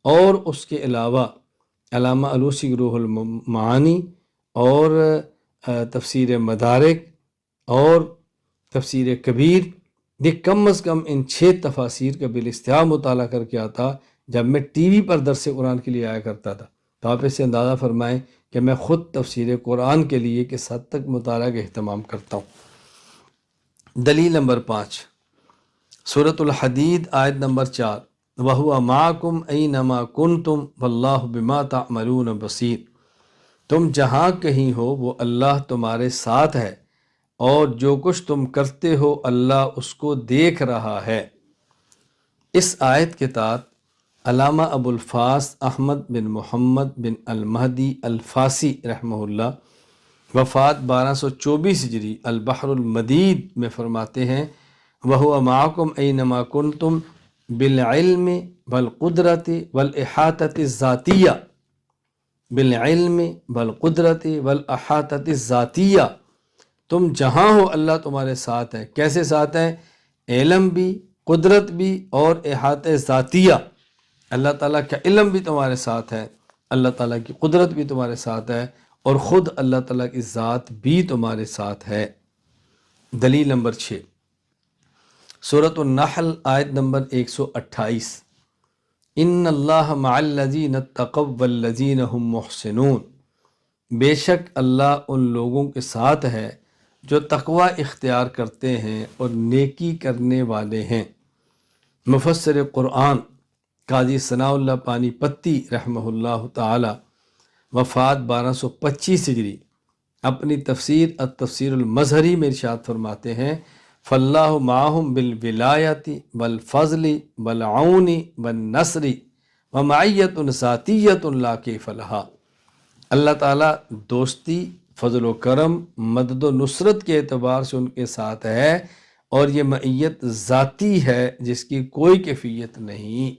اور اس کے علاوہ علامہ علوسی کی روح المعانی اور تفسیر مدارک اور تفسیر کبیر، یہ کم از کم ان 6 تفاسیر کا بالاستیاء مطالعہ کر کے آتا جب میں ٹی وی پر درس قرآن کے لیے آیا کرتا تھا۔ تو آپ اس سے اندازہ فرمائیں کہ میں خود تفسیر قرآن کے لیے کس حد تک مطالعہ کا اہتمام کرتا ہوں۔ دلیل نمبر 5، سورۃ الحدید آیت نمبر 4، وَهُوَ مَعَكُمْ أَيْنَمَا كُنْتُمْ وَاللَّهُ بِمَا تَعْمَلُونَ بَصِيرٌ، تم جہاں کہیں ہو وہ اللہ تمہارے ساتھ ہے اور جو کچھ تم کرتے ہو اللہ اس کو دیکھ رہا ہے۔ اس آیت کے تحت علامہ ابو الفاس احمد بن محمد بن المہدی الفاسی رحمہ اللہ وفات 1224 ہجری البحر المدید میں فرماتے ہیں، وَهُوَ مَعَكُمْ أَيْنَمَا كُنْتُمْ بِالْعِلْمِ وَالْقُدْرَةِ وَالْإِحَاطَةِ الذَّاتِيَّةِ، بالعلم بالقدرت والاحاطۃ الذاتیہ، تم جہاں ہو اللہ تمہارے ساتھ ہے۔ کیسے ساتھ ہے؟ علم بھی، قدرت بھی اور احاطہ ذاتیہ۔ اللہ تعالیٰ کا علم بھی تمہارے ساتھ ہے، اللہ تعالیٰ کی قدرت بھی تمہارے ساتھ ہے، اور خود اللہ تعالیٰ کی ذات بھی تمہارے ساتھ ہے۔ دلیل نمبر 6، سورۃ النحل آیت نمبر 128، ان اللہ مع الذین اتقوا والذین هم محسنون، بے شک اللہ ان لوگوں کے ساتھ ہے جو تقوی اختیار کرتے ہیں اور نیکی کرنے والے ہیں۔ مفسر قرآن قاضی ثناء اللہ پانی پتی رحمہ اللہ تعالی وفات 1225 ہجری اپنی تفسیر التفسیر المظہری میں ارشاد فرماتے ہیں، فاللہ معہم بالولایت والفضل والعون والنصر ومعیت ذاتیت لا کیف لہا، اللہ تعالیٰ دوستی، فضل و کرم، مدد و نصرت کے اعتبار سے ان کے ساتھ ہے، اور یہ معیت ذاتی ہے جس کی کوئی کیفیت نہیں۔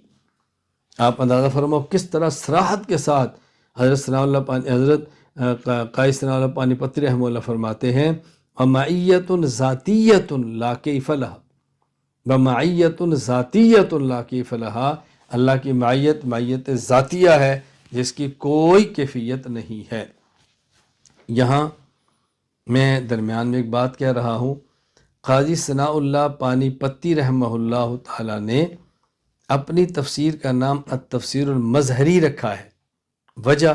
آپ اندازہ فرماؤ کس طرح صراحت کے ساتھ حضرت قاضی ثناء اللہ پانی پتی رحمہ اللہ فرماتے ہیں، وَمَعِيَّةٌ ذَاتِيَّةٌ لَا كَيْفَ لَهَا، وَمَعِيَّةٌ ذَاتِيَّةٌ لَا كَيْفَ لَهَا، اللہ کی معیت ذاتیہ ہے جس کی کوئی کیفیت نہیں ہے۔ یہاں میں درمیان میں ایک بات کہہ رہا ہوں، قاضی ثناء اللہ پانی پتی رحمہ اللہ تعالیٰ نے اپنی تفسیر کا نام التفسیر المظہری رکھا ہے۔ وجہ،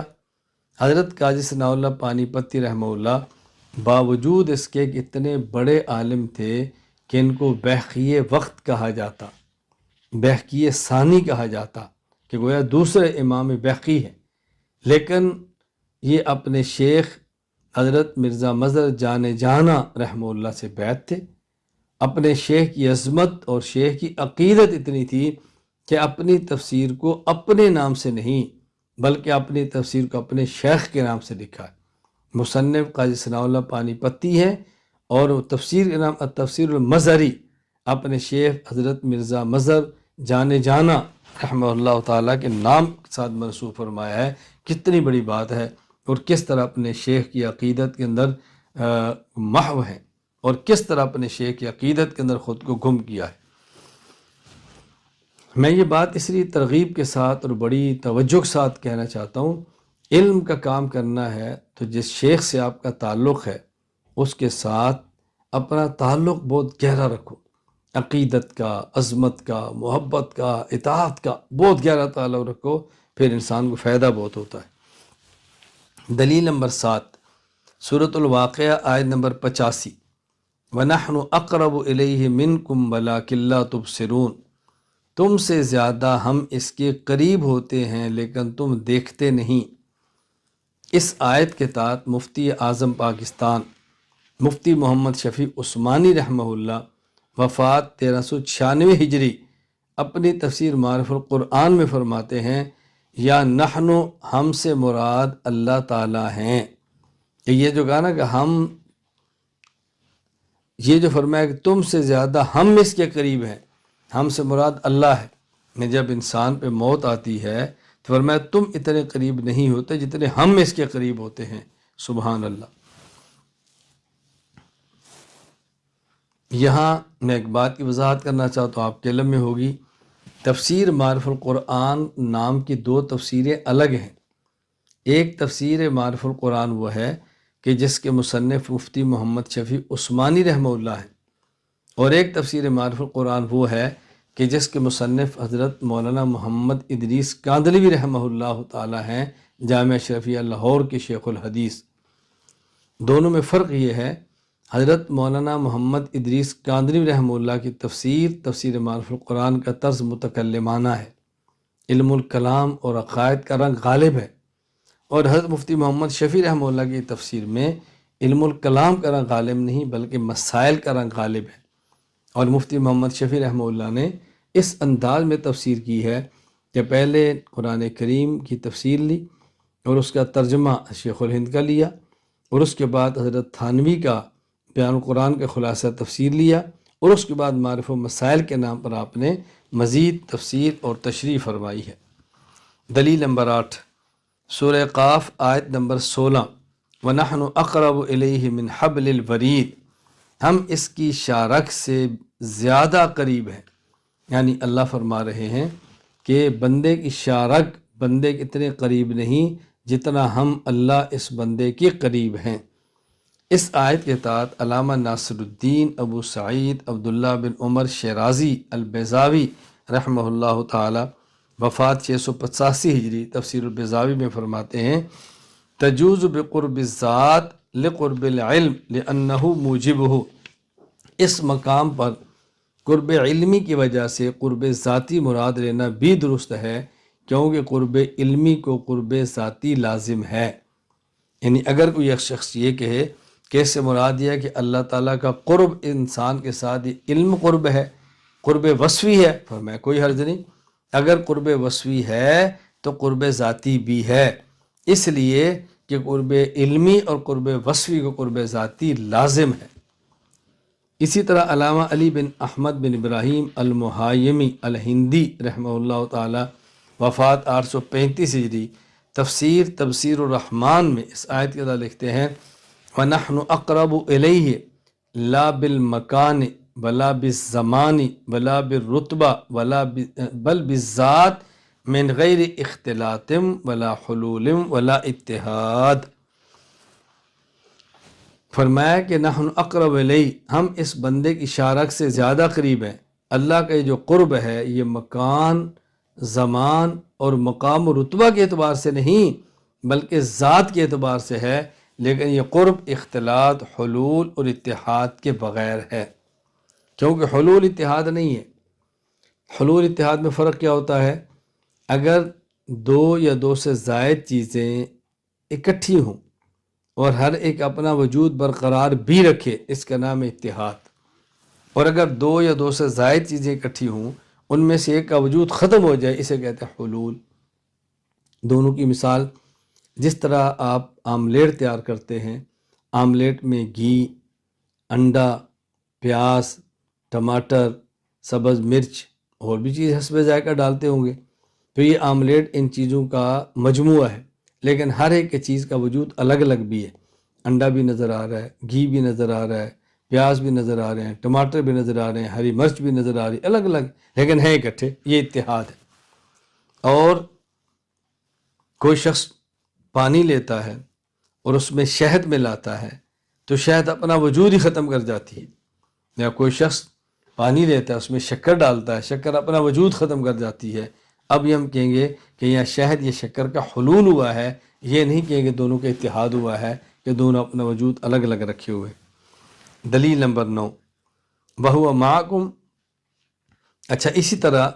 حضرت قاضی ثناء اللہ پانی پتی رحمہ اللہ باوجود اس کے کہ اتنے بڑے عالم تھے کہ ان کو بحقی وقت کہا جاتا، بحقی ثانی کہا جاتا، کہ گویا دوسرے امام بحقی ہیں، لیکن یہ اپنے شیخ حضرت مرزا مظہر جان جانا رحمہ اللہ سے بیعت تھے۔ اپنے شیخ کی عظمت اور شیخ کی عقیدت اتنی تھی کہ اپنی تفسیر کو اپنے نام سے نہیں بلکہ اپنی تفسیر کو اپنے شیخ کے نام سے لکھا ہے۔ مصنف قاضی ثناء اللہ پانی پتی ہے، اور تفسیر کا نام التفسیر المظہری اپنے شیخ حضرت مرزا مظہر جان جانا رحمہ اللہ تعالیٰ کے نام کے ساتھ منسوب فرمایا ہے۔ کتنی بڑی بات ہے، اور کس طرح اپنے شیخ کی عقیدت کے اندر محو ہیں، اور کس طرح اپنے شیخ کی عقیدت کے اندر خود کو گم کیا ہے۔ میں یہ بات اس لیے ترغیب کے ساتھ اور بڑی توجہ کے ساتھ کہنا چاہتا ہوں، علم کا کام کرنا ہے تو جس شیخ سے آپ کا تعلق ہے اس کے ساتھ اپنا تعلق بہت گہرا رکھو، عقیدت کا، عظمت کا، محبت کا، اطاعت کا بہت گہرا تعلق رکھو، پھر انسان کو فائدہ بہت ہوتا ہے۔ دلیل نمبر 7، سورۃ الواقعہ آیت نمبر 85، وَنَحْنُ أَقْرَبُ إِلَيْهِ مِنْكُمْ وَلَٰكِن لَّا تُبْصِرُونَ، تم سے زیادہ ہم اس کے قریب ہوتے ہیں لیکن تم دیکھتے نہیں۔ اس آیت کے تحت مفتی اعظم پاکستان مفتی محمد شفیع عثمانی رحمہ اللہ وفات 1396 ہجری اپنی تفسیر معارف القرآن میں فرماتے ہیں، یا نحن، ہم سے مراد اللہ تعالیٰ ہیں۔ کہ یہ جو کہا نا کہ ہم، یہ جو فرمایا کہ تم سے زیادہ ہم اس کے قریب ہیں، ہم سے مراد اللہ ہے۔ میں جب انسان پہ موت آتی ہے تو فرمایا تم اتنے قریب نہیں ہوتے جتنے ہم اس کے قریب ہوتے ہیں۔ سبحان اللہ۔ یہاں میں ایک بات کی وضاحت کرنا چاہتا ہوں، آپ کے علم میں ہوگی، تفسیر معارف القرآن نام کی دو تفسیریں الگ ہیں۔ ایک تفسیر معارف القرآن وہ ہے کہ جس کے مصنف مفتی محمد شفیع عثمانی رحمہ اللہ ہے، اور ایک تفسیر معارف القرآن وہ ہے کہ جس کے مصنف حضرت مولانا محمد ادریس کاندھلوی رحمہ اللہ تعالی ہیں، جامعہ اشرفیہ لاہور کے شیخ الحدیث۔ دونوں میں فرق یہ ہے، حضرت مولانا محمد ادریس کاندھلوی رحمہ اللہ کی تفسیر معارف القرآن کا طرز متکلمانہ ہے، علم الکلام اور عقائد کا رنگ غالب ہے، اور حضرت مفتی محمد شفیع رحمہ اللہ کی تفسیر میں علم الکلام کا رنگ غالب نہیں بلکہ مسائل کا رنگ غالب ہے۔ اور مفتی محمد شفیع رحمہ اللہ نے اس انداز میں تفسیر کی ہے کہ پہلے قرآن کریم کی تفسیر لی اور اس کا ترجمہ شیخ الہند کا لیا، اور اس کے بعد حضرت تھانوی کا بیان القرآن کا خلاصہ تفسیر لیا، اور اس کے بعد معارف و مسائل کے نام پر آپ نے مزید تفسیر اور تشریح فرمائی ہے۔ دلیل نمبر 8، سورہ قاف آیت نمبر 16، وَنَحْنُ أَقْرَبُ إِلَيْهِ مِنْ حَبْلِ الْوَرِيدِ، ہم اس کی شارک سے زیادہ قریب ہیں۔ یعنی اللہ فرما رہے ہیں کہ بندے کی شارک بندے کے اتنے قریب نہیں جتنا ہم اللہ اس بندے کے قریب ہیں۔ اس آیت کے تحت علامہ ناصر الدین ابو سعید عبداللہ بن عمر شیرازی البیضاوی رحمہ اللہ تعالی وفات 685 ہجری تفسیر البیضاوی میں فرماتے ہیں، تجوز بقرب الذات لقرب العلم لأنہ موجبہ، اس مقام پر قرب علمی کی وجہ سے قرب ذاتی مراد لینا بھی درست ہے، کیونکہ قرب علمی کو قرب ذاتی لازم ہے۔ یعنی اگر کوئی ایک شخص یہ کہے کہ اس سے مراد یہ ہے کہ اللہ تعالیٰ کا قرب انسان کے ساتھ یہ علم قرب ہے، قرب وصفی ہے، فرمایا کوئی حرج نہیں۔ اگر قرب وصفی ہے تو قرب ذاتی بھی ہے، اس لیے کہ قرب علمی اور قرب وصفی کو قرب ذاتی لازم ہے۔ اسی طرح علامہ علی بن احمد بن ابراہیم المحایمی الہندی رحمہ اللہ تعالی وفات 835 ہجری تفسیر تبصیر الرحمن میں اس آیت کے اندر لکھتے ہیں، وَنَحْنُ أَقْرَبُ إِلَيْهِ لَا بِالْمَكَانِ وَلَا بِالزَّمَانِ وَلَا بِالرُّتْبَةِ بَلْ بِالذَّاتِ مِنْ غَيْرِ اخْتِلَاطٍ وَلَا حُلُولٍ وَلَا اتِّحَادٍ۔ فرمایا کہ نحن اقرب الیہ، ہم اس بندے کی شارک سے زیادہ قریب ہیں۔ اللہ کا یہ جو قرب ہے یہ مکان، زمان اور مقام و رتبہ کے اعتبار سے نہیں بلکہ ذات کے اعتبار سے ہے، لیکن یہ قرب اختلاط، حلول اور اتحاد کے بغیر ہے، کیونکہ حلول اتحاد نہیں ہے۔ حلول اتحاد میں فرق کیا ہوتا ہے؟ اگر دو یا دو سے زائد چیزیں اکٹھی ہوں اور ہر ایک اپنا وجود برقرار بھی رکھے، اس کا نام ہے اتحاد۔ اور اگر دو یا دو سے زائد چیزیں اکٹھی ہوں، ان میں سے ایک کا وجود ختم ہو جائے، اسے کہتے ہیں حلول۔ دونوں کی مثال، جس طرح آپ آملیٹ تیار کرتے ہیں، آملیٹ میں گھی، انڈا، پیاز، ٹماٹر، سبز مرچ اور بھی چیز حسب ذائقہ ڈالتے ہوں گے، تو یہ آملیٹ ان چیزوں کا مجموعہ ہے، لیکن ہر ایک چیز کا وجود الگ الگ بھی ہے۔ انڈا بھی نظر آ رہا ہے، گھی بھی نظر آ رہا ہے، پیاز بھی نظر آ رہے ہیں، ٹماٹر بھی نظر آ رہے ہیں، ہری مرچ بھی نظر آ رہی ہے، الگ الگ لیکن ہیں اکٹھے، یہ اتحاد ہے۔ اور کوئی شخص پانی لیتا ہے اور اس میں شہد ملاتا ہے تو شہد اپنا وجود ہی ختم کر جاتی ہے، یا کوئی شخص پانی لیتا ہے اس میں شکر ڈالتا ہے، شکر اپنا وجود ختم کر جاتی ہے۔ اب یہ ہم کہیں گے کہ یہ شہد یہ شکر کا حلول ہوا ہے، یہ نہیں کہیں گے دونوں کا اتحاد ہوا ہے کہ دونوں اپنا وجود الگ الگ رکھے ہوئے۔ دلیل نمبر 9، وَهُوَ مَعَكُمْ، اچھا اسی طرح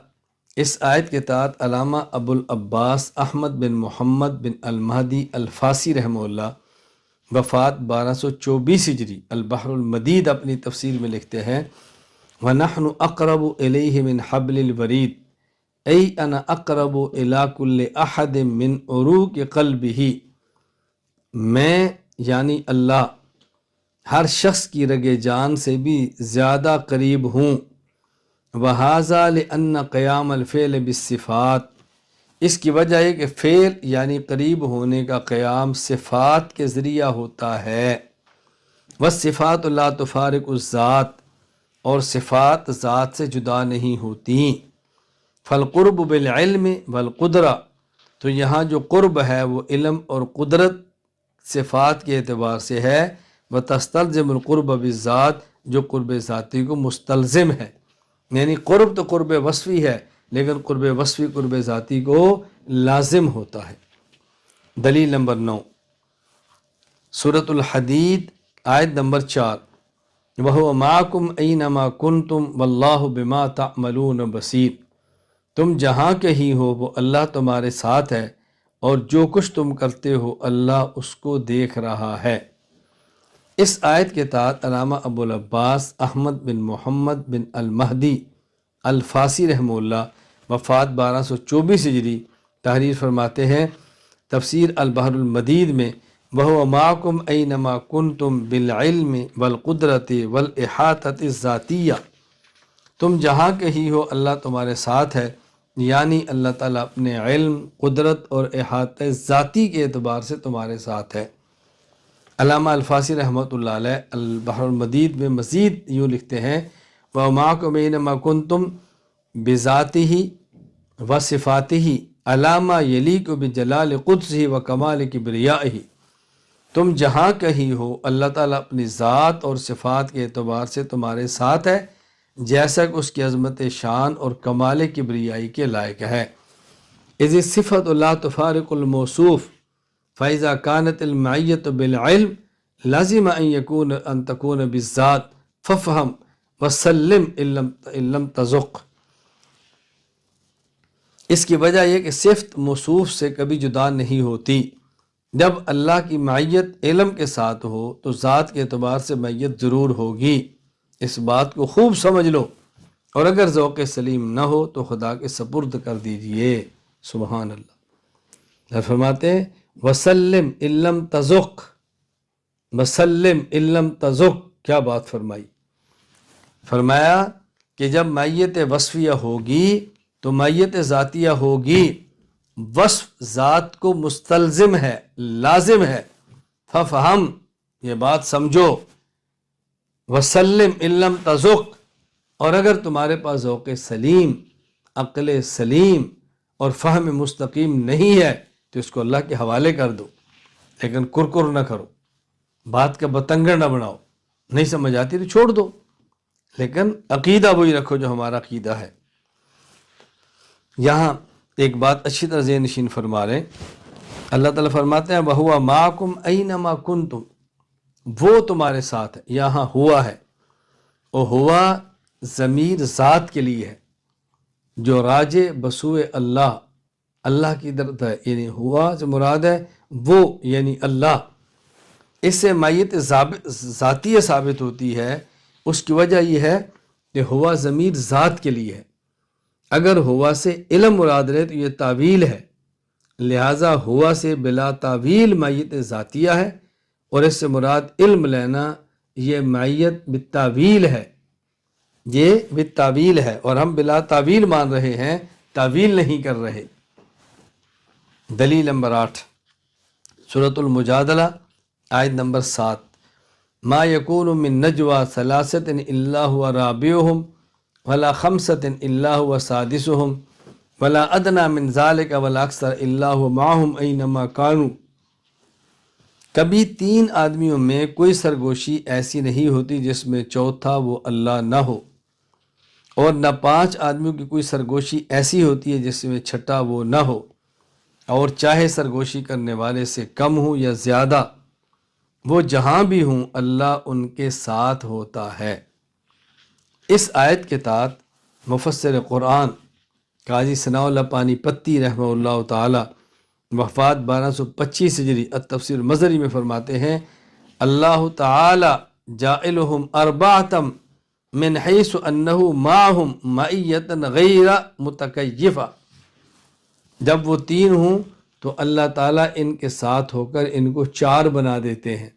اس آیت کے تحت علامہ ابو العباس احمد بن محمد بن المہدی الفاسی رحمہ اللہ وفات 1224 ہجری البحر المدید اپنی تفسیر میں لکھتے ہیں وَنَحْنُ أَقْرَبُ إِلَيْهِ مِنْ حَبْلِ الْوَرِيدِ ای انا اقرب الی کل احد من عروق قلبہ، میں یعنی اللہ ہر شخص کی رگ جان سے بھی زیادہ قریب ہوں۔ وَهَذَا لِأَنَّ قیام الفعل بالصفات، اس کی وجہ ہے کہ فعل یعنی قریب ہونے کا قیام صفات کے ذریعہ ہوتا ہے۔ والصفات لا تفارق الذات، اور صفات ذات سے جدا نہیں ہوتی۔ فالقرب بالعلم والقدرہ، تو یہاں جو قرب ہے وہ علم اور قدرت صفات کے اعتبار سے ہے۔ وتستلزم القرب بالذات، جو قرب ذاتی کو مستلزم ہے، یعنی قرب تو قرب وصفی ہے لیکن قرب وصفی قرب ذاتی کو لازم ہوتا ہے۔ دلیل نمبر 9 سورۃ الحدید آیت نمبر 4 وَهُوَ مَعَكُمْ أَيْنَمَا كُنْتُمْ وَاللَّهُ بِمَا تَعْمَلُونَ بَصِيرٌ، تم جہاں کہیں ہو وہ اللہ تمہارے ساتھ ہے اور جو کچھ تم کرتے ہو اللہ اس کو دیکھ رہا ہے۔ اس آیت کے تحت علامہ ابو العباس احمد بن محمد بن المہدی الفاسی رحمہ اللہ وفات 1224 ہجری تحریر فرماتے ہیں تفسیر البحر المدید میں وَهُوَ مَعَكُمْ أَيْنَمَا كُنْتُمْ بِالْعِلْمِ وَالْقُدْرَةِ وَالْإِحَاطَةِ الذَّاتِيَّةِ، تم جہاں کہیں ہو اللہ تمہارے ساتھ ہے، یعنی اللہ تعالیٰ اپنے علم، قدرت اور احاطہ ذاتی کے اعتبار سے تمہارے ساتھ ہے۔ علامہ الفاسی رحمۃ اللہ علیہ البحر المدید میں مزید یوں لکھتے ہیں وَمَعَكُمْ أَيْنَمَا كُنْتُمْ بِذَاتِهِ وَصِفَاتِهِ عَلَى مَا يَلِيقُ بِجَلَالِ قُدْسِهِ وَكَمَالِ كِبْرِيَائِهِ، تم جہاں کہیں ہو اللہ تعالیٰ اپنی ذات اور صفات کے اعتبار سے تمہارے ساتھ ہے جیسا کہ اس کی عظمت شان اور کمال کبریائی کے لائق ہے۔ اذ الصفۃ لا تفارق الموصوف فَإِذَا كَانَتِ الْمَعِيَّةُ بِالْعِلْمِ لَازِمَ أَن تَكُونَ بِالذَّاتِ فَافْهَمْ وَسَلِّمْ إِن لَمْ تَذُقْ، اس کی وجہ یہ کہ صفت موصوف سے کبھی جدا نہیں ہوتی۔ جب اللہ کی معیت علم کے ساتھ ہو تو ذات کے اعتبار سے معیت ضرور ہوگی، اس بات کو خوب سمجھ لو، اور اگر ذوق سلیم نہ ہو تو خدا کے سپرد کر دیجئے۔ سبحان اللہ۔ فرماتے ہیں وسلم ان لم تذق، وسلم ان لم تذق، کیا بات فرمائی؟ فرمایا کہ جب معیت وصفیہ ہوگی تو معیت ذاتیہ ہوگی، وصف ذات کو مستلزم ہے، لازم ہے۔ ففہم، یہ بات سمجھو، وسلم ان لم تذق، اور اگر تمہارے پاس ذوق سلیم، عقل سلیم اور فہم مستقیم نہیں ہے تو اس کو اللہ کے حوالے کر دو، لیکن کرکر نہ کرو، بات کا بتنگڑ نہ بناؤ، نہیں سمجھ آتی تو چھوڑ دو، لیکن عقیدہ وہی رکھو جو ہمارا عقیدہ ہے۔ یہاں ایک بات اچھی طرح ذہن نشین فرما رہے ہیں، اللہ تعالیٰ فرماتے ہیں وَهُوَ مَعَكُمْ أَيْنَمَا كُنْتُمْ، وہ تمہارے ساتھ ہے، یہاں ہوا ہے، اور ہوا ضمیر ذات کے لیے ہے جو راجع بسوئے اللہ، اللہ کی طرف ہے، یعنی ہوا سے مراد ہے وہ یعنی اللہ۔ اس سے معیت ذاتیہ ثابت ہوتی ہے، اس کی وجہ یہ ہے کہ ہوا ضمیر ذات کے لیے ہے، اگر ہوا سے علم مراد رہے تو یہ تعویل ہے، لہٰذا ہوا سے بلا تعویل معیت ذاتیہ ہے، اور اس سے مراد علم لینا یہ معیت بالتعویل ہے، یہ بالتعویل ہے، اور ہم بلا تعویل مان رہے ہیں، تعویل نہیں کر رہے۔ دلیل نمبر 8 سورۃ المجادلہ آیت نمبر 7 ما یکون من نجوى ثلاثۃ الا هو رابعهم ولا خمسۃ الا هو سادسهم ولا ادنى من ذلك ولا اکثر الا هو معهم اینما كانوا، کبھی 3 آدمیوں میں کوئی سرگوشی ایسی نہیں ہوتی جس میں چوتھا وہ اللہ نہ ہو، اور نہ 5 آدمیوں کی کوئی سرگوشی ایسی ہوتی ہے جس میں چھٹا وہ نہ ہو، اور چاہے سرگوشی کرنے والے سے کم ہوں یا زیادہ، وہ جہاں بھی ہوں اللہ ان کے ساتھ ہوتا ہے۔ اس آیت کے تحت مفسر قرآن قاضی ثناء اللہ پانی پتی رحمہ اللہ تعالی وفات 1225 ہجری التفسیر المظہری میں فرماتے ہیں اللہ تعالی جائلہم اربعتم من حیث انہ معہم معیتا غیر متکیفہ، جب وہ تین ہوں تو اللہ تعالیٰ ان کے ساتھ ہو کر ان کو چار بنا دیتے ہیں،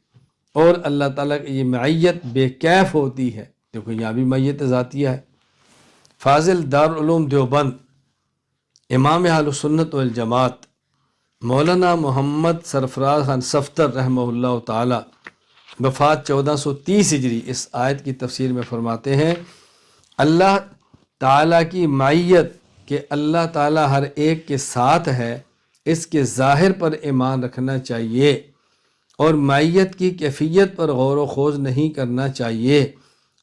اور اللہ تعالیٰ کی یہ معیت بے کیف ہوتی ہے۔ دیکھو یہاں بھی معیت ذاتیہ ہے۔ فاضل دارالعلوم دیوبند امام اہل سنت والجماعت مولانا محمد سرفراز خان صفتر رحمہ اللہ تعالی وفات 1430 ہجری اس آیت کی تفسیر میں فرماتے ہیں اللہ تعالیٰ کی معیت کہ اللہ تعالیٰ ہر ایک کے ساتھ ہے، اس کے ظاہر پر ایمان رکھنا چاہیے، اور معیت کی کیفیت پر غور و خوض نہیں کرنا چاہیے،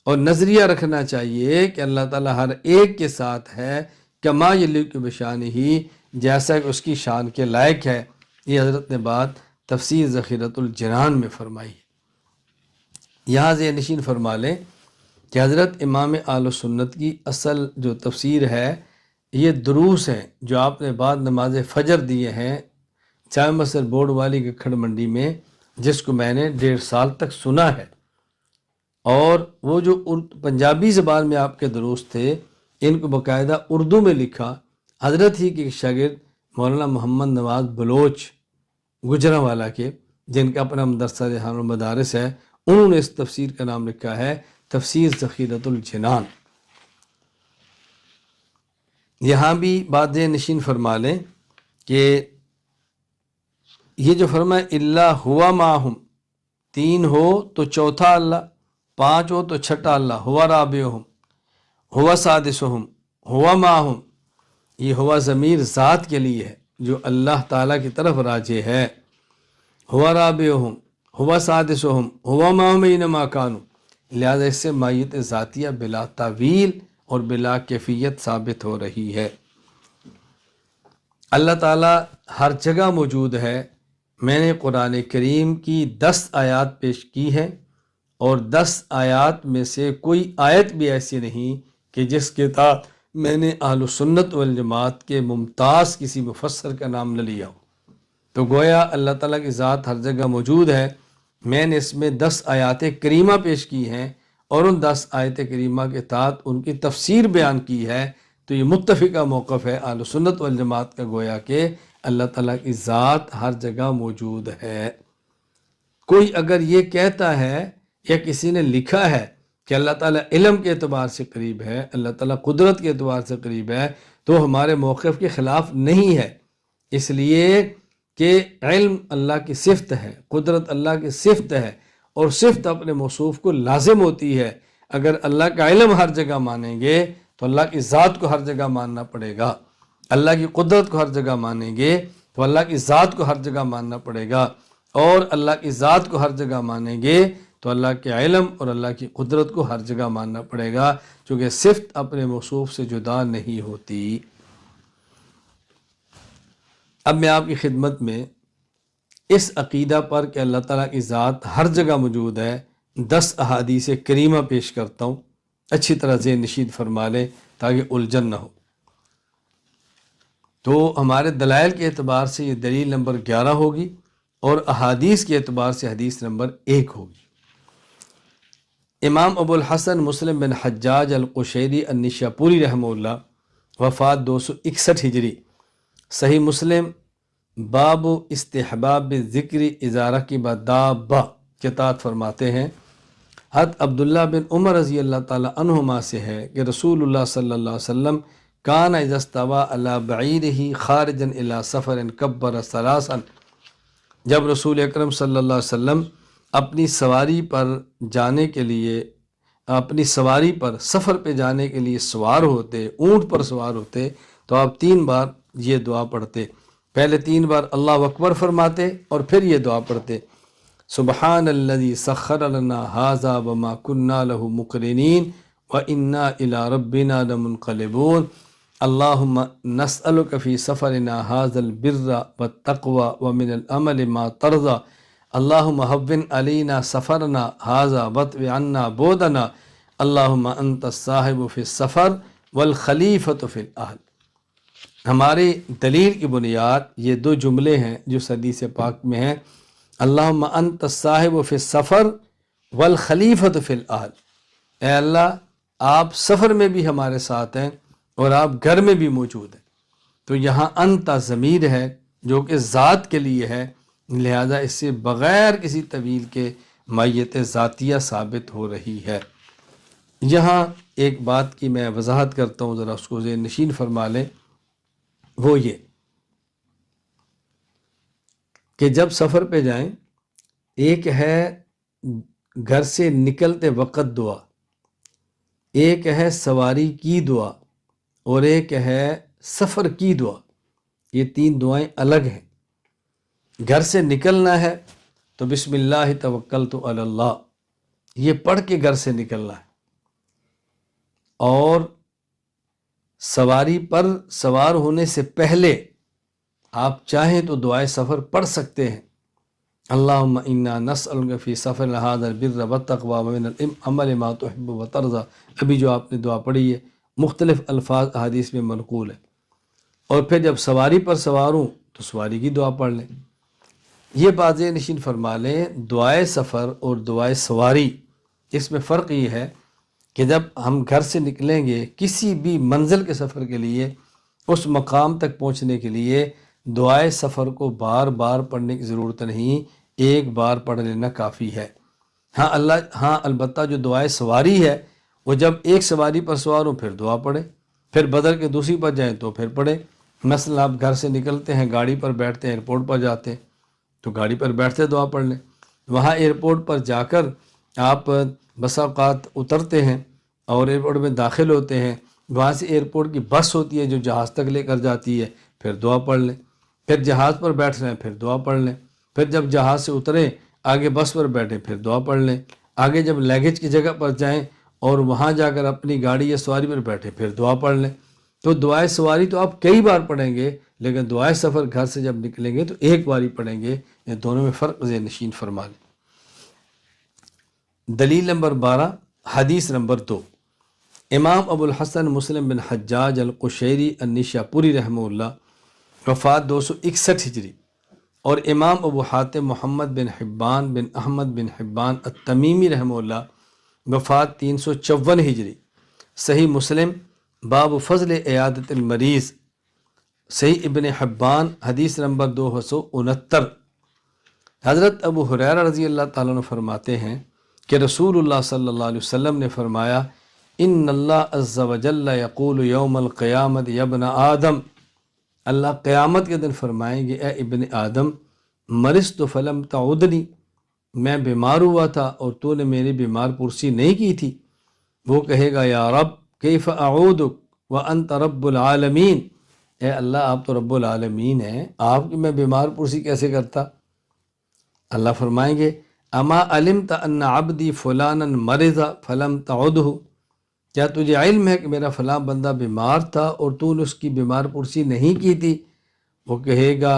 اور نظریہ رکھنا چاہیے کہ اللہ تعالیٰ ہر ایک کے ساتھ ہے کما یلیق بشانہ، جیسا کہ اس کی شان کے لائق ہے۔ یہ حضرت نے بات تفسیر ذخیرۃ الجنان میں فرمائی ہے۔ یہاں ذہن نشین فرما لیں کہ حضرت امام اہل سنت کی اصل جو تفسیر ہے یہ دروس ہیں جو آپ نے بعد نماز فجر دیے ہیں چائے مسر بورڈ والی گکھڑ منڈی میں، جس کو میں نے 1.5 سال تک سنا ہے، اور وہ جو پنجابی زبان میں آپ کے دروس تھے ان کو باقاعدہ اردو میں لکھا حضرت ہی کے شاگرد مولانا محمد نواز بلوچ گجرانوالا کے، جن کا اپنا مدرسہ ریحان المدارس ہے، انہوں نے اس تفسیر کا نام لکھا ہے تفسیر ذخیرۃ الجنان۔ یہاں بھی بات نشین فرما لیں کہ یہ جو فرمایا اللہ ہوا معہم، 3 ہو تو چوتھا اللہ، 5 ہو تو چھٹا اللہ، ہوا رابعہم، ہوا سادسہم، ہوا معہم، یہ ہوا ضمیر ذات کے لیے ہے جو اللہ تعالیٰ کی طرف راجع ہے۔ ہوا رابعہم، ہوا سادسہم، ہوا معہم اینما کانوا، لہذا اس سے معیت ذاتیہ بلا تعویل اور بلا کیفیت ثابت ہو رہی ہے۔ اللہ تعالیٰ ہر جگہ موجود ہے۔ میں نے قرآن کریم کی 10 آیات پیش کی ہیں، اور 10 آیات میں سے کوئی آیت بھی ایسی نہیں کہ جس کے تحت میں نے اہل سنت والجماعت کے ممتاز کسی مفسر کا نام نہ لیا ہو۔ تو گویا اللہ تعالیٰ کی ذات ہر جگہ موجود ہے۔ میں نے اس میں 10 آیات کریمہ پیش کی ہیں، اور ان 10 آیت کریمہ کے تحت ان کی تفسیر بیان کی ہے، تو یہ متفقہ موقف ہے اہل سنت والجماعت کا، گویا کہ اللہ تعالیٰ کی ذات ہر جگہ موجود ہے۔ کوئی اگر یہ کہتا ہے یا کسی نے لکھا ہے کہ اللہ تعالیٰ علم کے اعتبار سے قریب ہے، اللہ تعالیٰ قدرت کے اعتبار سے قریب ہے، تو ہمارے موقف کے خلاف نہیں ہے، اس لیے کہ علم اللہ کی صفت ہے، قدرت اللہ کی صفت ہے، اور صفت اپنے موصوف کو لازم ہوتی ہے۔ اگر اللہ کا علم ہر جگہ مانیں گے تو اللہ کی ذات کو ہر جگہ ماننا پڑے گا، اللہ کی قدرت کو ہر جگہ مانیں گے تو اللہ کی ذات کو ہر جگہ ماننا پڑے گا، اور اللہ کی ذات کو ہر جگہ مانیں گے تو اللہ کے علم اور اللہ کی قدرت کو ہر جگہ ماننا پڑے گا، چونکہ صفت اپنے موصوف سے جدا نہیں ہوتی۔ اب میں آپ کی خدمت میں اس عقیدہ پر کہ اللہ تعالیٰ کی ذات ہر جگہ موجود ہے 10 احادیث کریمہ پیش کرتا ہوں، اچھی طرح ذہن نشین فرما لیں تاکہ الجھن نہ ہو۔ تو ہمارے دلائل کے اعتبار سے یہ دلیل نمبر 11 ہوگی، اور احادیث کے اعتبار سے حدیث نمبر 1 ہوگی۔ امام ابو الحسن مسلم بن حجاج القشیری النشاپوری رحمہ اللہ وفات 261 ہجری، صحیح مسلم باب استحباب ذکر اذا رکب دابہ کے تحت فرماتے ہیں حضرت عبداللہ بن عمر رضی اللہ تعالی عنہما سے ہے کہ رسول اللہ صلی اللہ علیہ وسلم کان اذا استوى علی بعیرہ خارجا الی سفر کبر ثلاثا، جب رسول اکرم صلی اللہ علیہ وسلم اپنی سواری پر جانے کے لیے، اپنی سواری پر سفر پہ جانے کے لیے سوار ہوتے، اونٹ پر سوار ہوتے، تو آپ 3 بار یہ دعا پڑھتے۔ پہلے 3 بار اللہ اکبر فرماتے اور پھر یہ دعا پڑھتے، سبحان الذی سخر لنا ھذا وما كنا له مقرنین وانا الى ربنا لمنقلبون، اللہم نسألک فی سفرنا ھذا البر والتقوى ومن العمل ما ترضى، اللہم ہون علینا سفرنا ھذا واطوِ عنا بعدنا، اللہم انت الصاحب فی السفر والخلیفۃ فی الاہل۔ ہماری دلیل کی بنیاد یہ دو جملے ہیں جو حدیث پاک میں ہیں، اللہم انت الصاحب فی السفر والخلیفۃ فی الاہل، اے اللہ آپ سفر میں بھی ہمارے ساتھ ہیں اور آپ گھر میں بھی موجود ہیں۔ تو یہاں انت ضمیر ہے جو کہ ذات کے لیے ہے، لہذا اس سے بغیر کسی طویل کے مائیت ذاتیہ ثابت ہو رہی ہے۔ یہاں ایک بات کی میں وضاحت کرتا ہوں، ذرا اس کو ذہن نشین فرما لیں، وہ یہ کہ جب سفر پہ جائیں، ایک ہے گھر سے نکلتے وقت دعا، ایک ہے سواری کی دعا، اور ایک ہے سفر کی دعا۔ یہ تین دعائیں الگ ہیں۔ گھر سے نکلنا ہے تو بسم اللہ توکلت علی اللہ، یہ پڑھ کے گھر سے نکلنا ہے، اور سواری پر سوار ہونے سے پہلے آپ چاہیں تو دعائے سفر پڑھ سکتے ہیں، اللہم انا نسألک فی سفر ھذا البر والتقوی ومن العمل ما تحب وترضى، ابھی جو آپ نے دعا پڑھی ہے، مختلف الفاظ احادیث میں منقول ہے۔ اور پھر جب سواری پر سوار ہوں تو سواری کی دعا پڑھ لیں۔ یہ بات نشین فرما لیں، دعائے سفر اور دعائے سواری، اس میں فرق یہ ہے کہ جب ہم گھر سے نکلیں گے کسی بھی منزل کے سفر کے لیے، اس مقام تک پہنچنے کے لیے دعائے سفر کو بار بار پڑھنے کی ضرورت نہیں، ایک بار پڑھ لینا کافی ہے۔ ہاں البتہ جو دعائے سواری ہے وہ جب ایک سواری پر سوار ہوں پھر دعا پڑھیں، پھر بدل کے دوسری پر جائیں تو پھر پڑھیں۔ مثلا آپ گھر سے نکلتے ہیں، گاڑی پر بیٹھتے ہیں، ایئرپورٹ پر جاتے ہیں تو گاڑی پر بیٹھتے دعا پڑھ لیں۔ وہاں ایئرپورٹ پر جا کر آپ بسا اوقات اترتے ہیں اور ایئرپورٹ میں داخل ہوتے ہیں، وہاں سے ایئرپورٹ کی بس ہوتی ہے جو جہاز تک لے کر جاتی ہے، پھر دعا پڑھ لیں۔ پھر جہاز پر بیٹھ رہے ہیں پھر دعا پڑھ لیں۔ پھر جب جہاز سے اتریں آگے بس پر بیٹھیں پھر دعا پڑھ لیں۔ آگے جب لیگیج کی جگہ پر جائیں اور وہاں جا کر اپنی گاڑی یا سواری پر بیٹھیں پھر دعا پڑھ لیں۔ تو دعائے سواری تو آپ کئی بار پڑھیں گے، لیکن دعائے سفر گھر سے جب نکلیں گے تو ایک بار ہی پڑھیں گے۔ یہ دونوں میں فرق ذہن نشین فرما لیں۔ دلیل نمبر 12، حدیث نمبر 2، امام ابو الحسن مسلم بن حجاج القشیری النشاپوری رحمہ اللہ، وفات 261 ہجری، اور امام ابو حاتم محمد بن حبان بن احمد بن حبان التمیمی رحمہ اللہ، وفات 354 ہجری۔ صحیح مسلم باب فضل عیادت المریض، صحیح ابن حبان حدیث نمبر 269۔ حضرت ابو ہریرہ رضی اللہ تعالیٰ عنہ فرماتے ہیں کہ رسول اللہ صلی اللہ علیہ وسلم نے فرمایا، ان اللہ عز وجل یقول یوم القیامت یا ابن آدم، اللہ قیامت کے دن فرمائیں گے، اے ابن آدم، مرضت فلم تعودنی، میں بیمار ہوا تھا اور تو نے میری بیمار پرسی نہیں کی تھی۔ وہ کہے گا، یا رب کیف اعودک وانت رب العالمین، اے اللہ آپ تو رب العالمین ہیں، آپ کی میں بیمار پرسی کیسے کرتا؟ اللہ فرمائیں گے، اما علمت ان عبدی فلانا مرض فلم تعودہ، کیا تجھے علم ہے کہ میرا فلاں بندہ بیمار تھا اور تو نے اس کی بیمار پرسی نہیں کی تھی؟ وہ کہے گا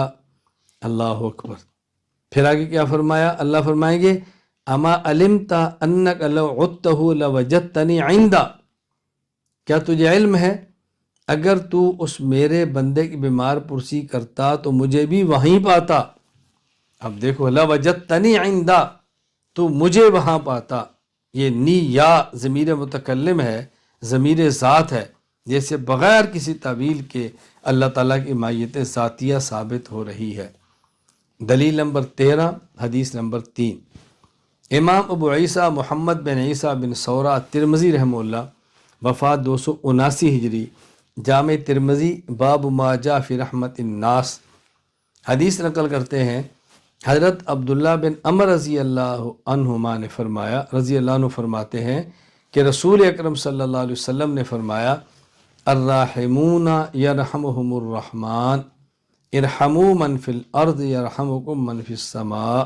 اللہ اکبر۔ پھر آگے کیا فرمایا؟ اللہ فرمائیں گے، اما علمت انک لو عدتہ لوجدتنی عندہ، کیا تجھے علم ہے اگر تو اس میرے بندے کی بیمار پرسی کرتا تو مجھے بھی وہیں پاتا؟ اب دیکھو، لوجدتنی عندہ، تو مجھے وہاں پاتا، یہ نی یا ضمیر متکلم ہے، ضمیر ذات ہے، جیسے بغیر کسی تعویل کے اللہ تعالیٰ کی مائیت ذاتیہ ثابت ہو رہی ہے۔ دلیل نمبر 13، حدیث نمبر 3، امام ابو عیسیٰ محمد بن عیسیٰ بن ثورہ ترمذی رحمہ اللہ، وفات 279 ہجری، جامع ترمذی باب ما جاء فی رحمت الناس، حدیث نقل کرتے ہیں حضرت عبداللہ بن عمر رضی اللہ عنہما نے فرمایا، رضی اللہ عنہ فرماتے ہیں کہ رسول اکرم صلی اللہ علیہ وسلم نے فرمایا، الراحمون یرحمہم الرحمن ارحموا من فی الارض یرحمکم من فی السماء،